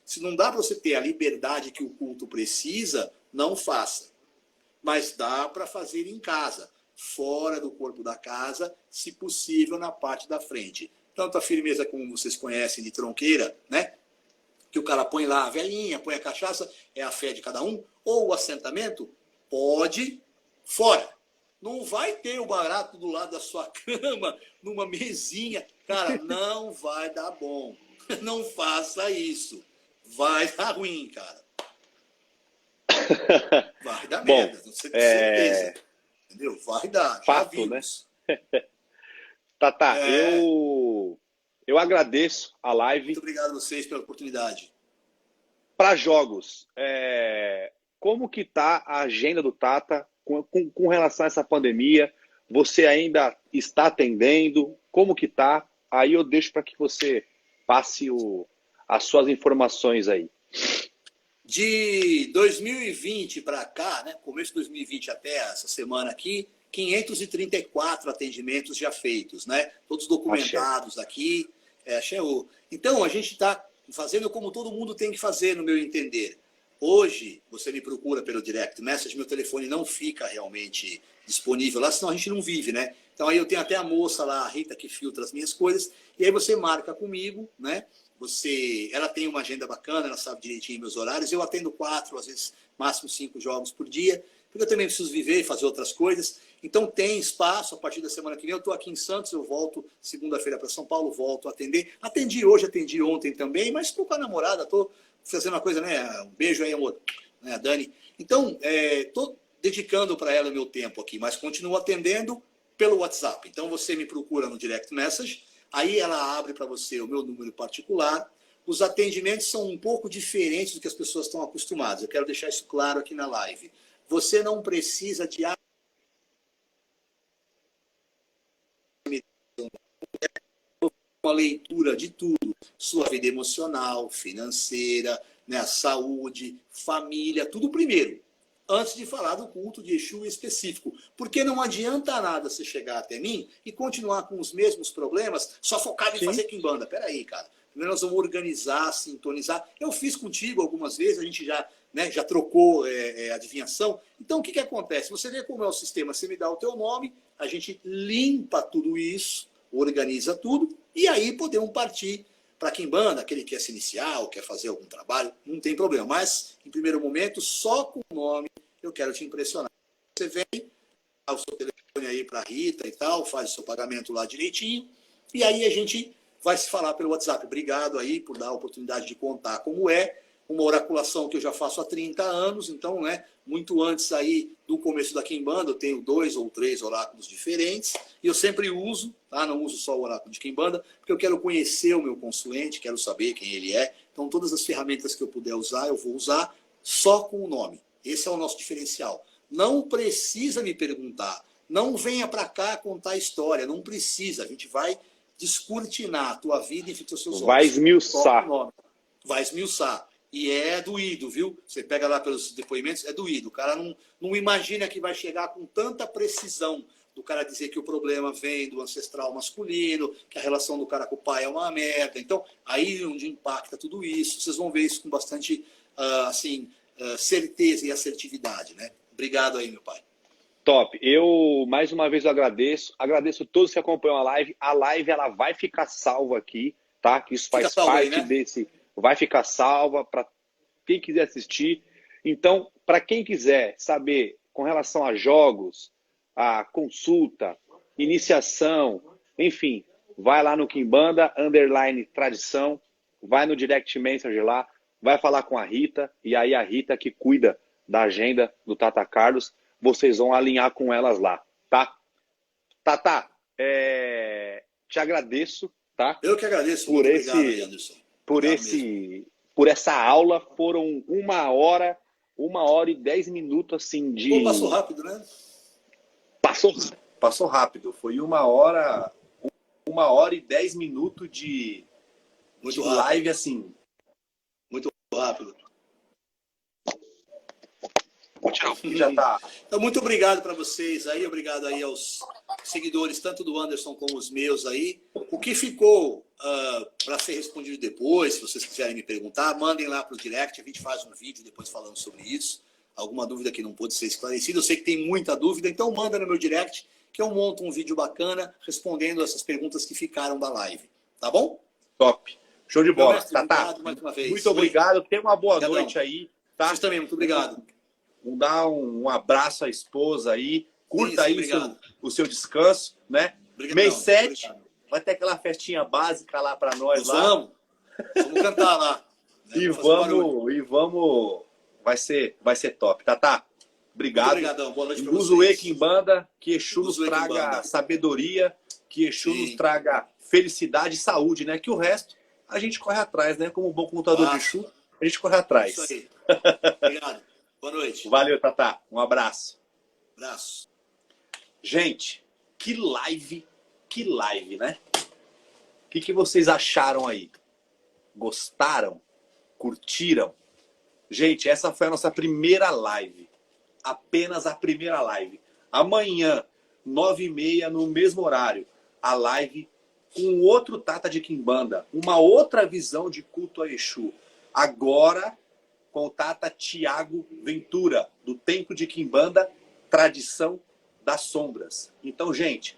se não dá para você ter a liberdade que o culto precisa, não faça. Mas dá para fazer em casa, fora do corpo da casa, se possível na parte da frente. Tanto a firmeza como vocês conhecem de tronqueira, né? Que o cara põe lá a velhinha, põe a cachaça, é a fé de cada um, ou o assentamento, pode, fora. Não vai ter o barato do lado da sua cama, numa mesinha. Cara, não vai dar bom. Não faça isso. Vai dar ruim, cara. Vai dar merda, certeza. Entendeu? Vai dar. Fato, já vimos. Né? Tata, eu agradeço a live. Muito obrigado a vocês pela oportunidade. Para jogos, como que tá a agenda do Tata com relação a essa pandemia? Você ainda está atendendo? Como que tá? Aí eu deixo para que você passe as suas informações aí. De 2020 para cá, né, começo de 2020 até essa semana aqui, 534 atendimentos já feitos, né? Todos documentados aqui. Então, a gente está fazendo como todo mundo tem que fazer, no meu entender. Hoje, você me procura pelo direct message, meu telefone não fica realmente disponível lá, senão a gente não vive, né? Então aí eu tenho até a moça lá, a Rita, que filtra as minhas coisas, e aí você marca comigo, né? Ela tem uma agenda bacana, ela sabe direitinho meus horários, eu atendo 4, às vezes máximo 5 jogos por dia, porque eu também preciso viver e fazer outras coisas. Então tem espaço, a partir da semana que vem eu estou aqui em Santos, eu volto segunda-feira para São Paulo, volto a atender. Atendi hoje, atendi ontem também, mas estou com a namorada, estou fazendo uma coisa, né? Um beijo aí, amor, né, Dani. Então, estou dedicando para ela o meu tempo aqui, mas continuo atendendo pelo WhatsApp. Então você me procura no Direct Message, aí ela abre para você o meu número particular. Os atendimentos são um pouco diferentes do que as pessoas estão acostumadas. Eu quero deixar isso claro aqui na live. Você não precisa de uma leitura de tudo. Sua vida emocional, financeira, né, saúde, família, tudo primeiro. Antes de falar do culto de Exu específico. Porque não adianta nada você chegar até mim e continuar com os mesmos problemas, só focado em fazer quimbanda. Peraí, cara. Primeiro nós vamos organizar, sintonizar. Eu fiz contigo algumas vezes, a gente já trocou adivinhação. Então, o que acontece? Você vê como é o sistema, você me dá o teu nome, a gente limpa tudo isso, organiza tudo, e aí podemos partir para quimbanda, aquele que quer se iniciar ou quer fazer algum trabalho, não tem problema. Mas, em primeiro momento, só com o nome eu quero te impressionar. Você vem, dá o seu telefone aí para a Rita e tal, faz o seu pagamento lá direitinho, e aí a gente vai se falar pelo WhatsApp. Obrigado aí por dar a oportunidade de contar como é. Uma oraculação que eu já faço há 30 anos, então, né, muito antes aí do começo da quimbanda, eu tenho 2 ou 3 oráculos diferentes, e eu sempre uso, tá? Não uso só o oráculo de quimbanda, porque eu quero conhecer o meu consulente, quero saber quem ele é, então todas as ferramentas que eu puder usar, eu vou usar só com o nome. Esse é o nosso diferencial. Não precisa me perguntar, não venha para cá contar história, não precisa, a gente vai descortinar a tua vida em frente aos seus olhos. Vai esmiuçar. Vai esmiuçar. E é doído, viu? Você pega lá pelos depoimentos, é doído. O cara não imagina que vai chegar com tanta precisão do cara dizer que o problema vem do ancestral masculino, que a relação do cara com o pai é uma merda. Então, aí onde impacta tudo isso, vocês vão ver isso com bastante certeza e assertividade, né? Obrigado aí, meu pai. Top. Eu, mais uma vez, agradeço todos que acompanham a live. A live, ela vai ficar salva aqui, tá? Que isso faz parte desse... Vai ficar salva para quem quiser assistir. Então, para quem quiser saber com relação a jogos, a consulta, iniciação, enfim, vai lá no Quimbanda, _tradição, vai no Direct Message lá, vai falar com a Rita, e aí a Rita que cuida da agenda do Tata Carlos, vocês vão alinhar com elas lá, tá? Tata, te agradeço, tá? Eu que agradeço. Muito obrigado, Anderson. Por essa aula. Foram 1 hora e 10 minutos assim de... Pô, passou rápido, né? Passou rápido. Foi 1 hora e 10 minutos de live, assim. Muito rápido. Já tá. Então, muito obrigado para vocês aí, obrigado aí aos seguidores, tanto do Anderson como os meus aí. O que ficou para ser respondido depois, se vocês quiserem me perguntar, mandem lá para o direct, a gente faz um vídeo depois falando sobre isso. Alguma dúvida que não pôde ser esclarecida, eu sei que tem muita dúvida, então manda no meu direct, que eu monto um vídeo bacana respondendo essas perguntas que ficaram da live. Tá bom? Top. Show de bola. Mestre, obrigado mais uma vez. Muito obrigado. Tenha uma boa noite aí. Tá? Vocês também, muito obrigado. Vou dar um abraço à esposa aí. Curta aí o seu descanso, né? Obrigadão, Mês 7, vai ter aquela festinha básica lá para nós lá. Vamos cantar lá. Né? E vamos. Vai ser top. Tá? Obrigado. Obrigadão. Boa noite para vocês. Uso Quimbanda, que Exu nos traga sabedoria, que Exu nos traga felicidade e saúde, né? Que o resto a gente corre atrás, né? Como um bom contador de Exu, a gente corre atrás. Isso aí. Obrigado. Boa noite. Valeu, Tata. Um abraço. Abraço. Gente, que live, né? O que vocês acharam aí? Gostaram? Curtiram? Gente, essa foi a nossa primeira live. Apenas a primeira live. Amanhã, 9h30, no mesmo horário, a live com outro Tata de Quimbanda. Uma outra visão de culto a Exu. Agora, com o Tata Tiago Ventura, do Templo de Quimbanda, Tradição das sombras. Então, gente,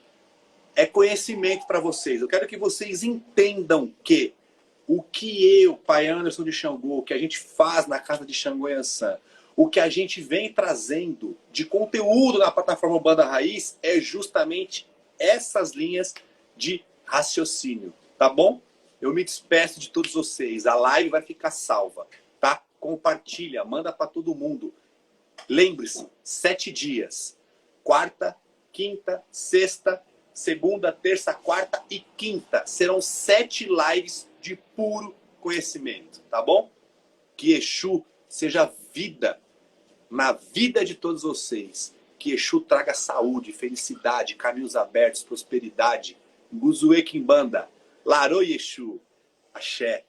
é conhecimento para vocês. Eu quero que vocês entendam que o que eu, Pai Anderson de Xangô, o que a gente faz na casa de Xangô Yansan, o que a gente vem trazendo de conteúdo na plataforma Banda Raiz é justamente essas linhas de raciocínio, tá bom? Eu me despeço de todos vocês. A live vai ficar salva, tá? Compartilha, manda para todo mundo. Lembre-se, 7 dias. Quarta, quinta, sexta, segunda, terça, quarta e quinta. Serão 7 lives de puro conhecimento, tá bom? Que Exu seja vida na vida de todos vocês. Que Exu traga saúde, felicidade, caminhos abertos, prosperidade. Guzue Quimbanda, Laroi Exu, Axé.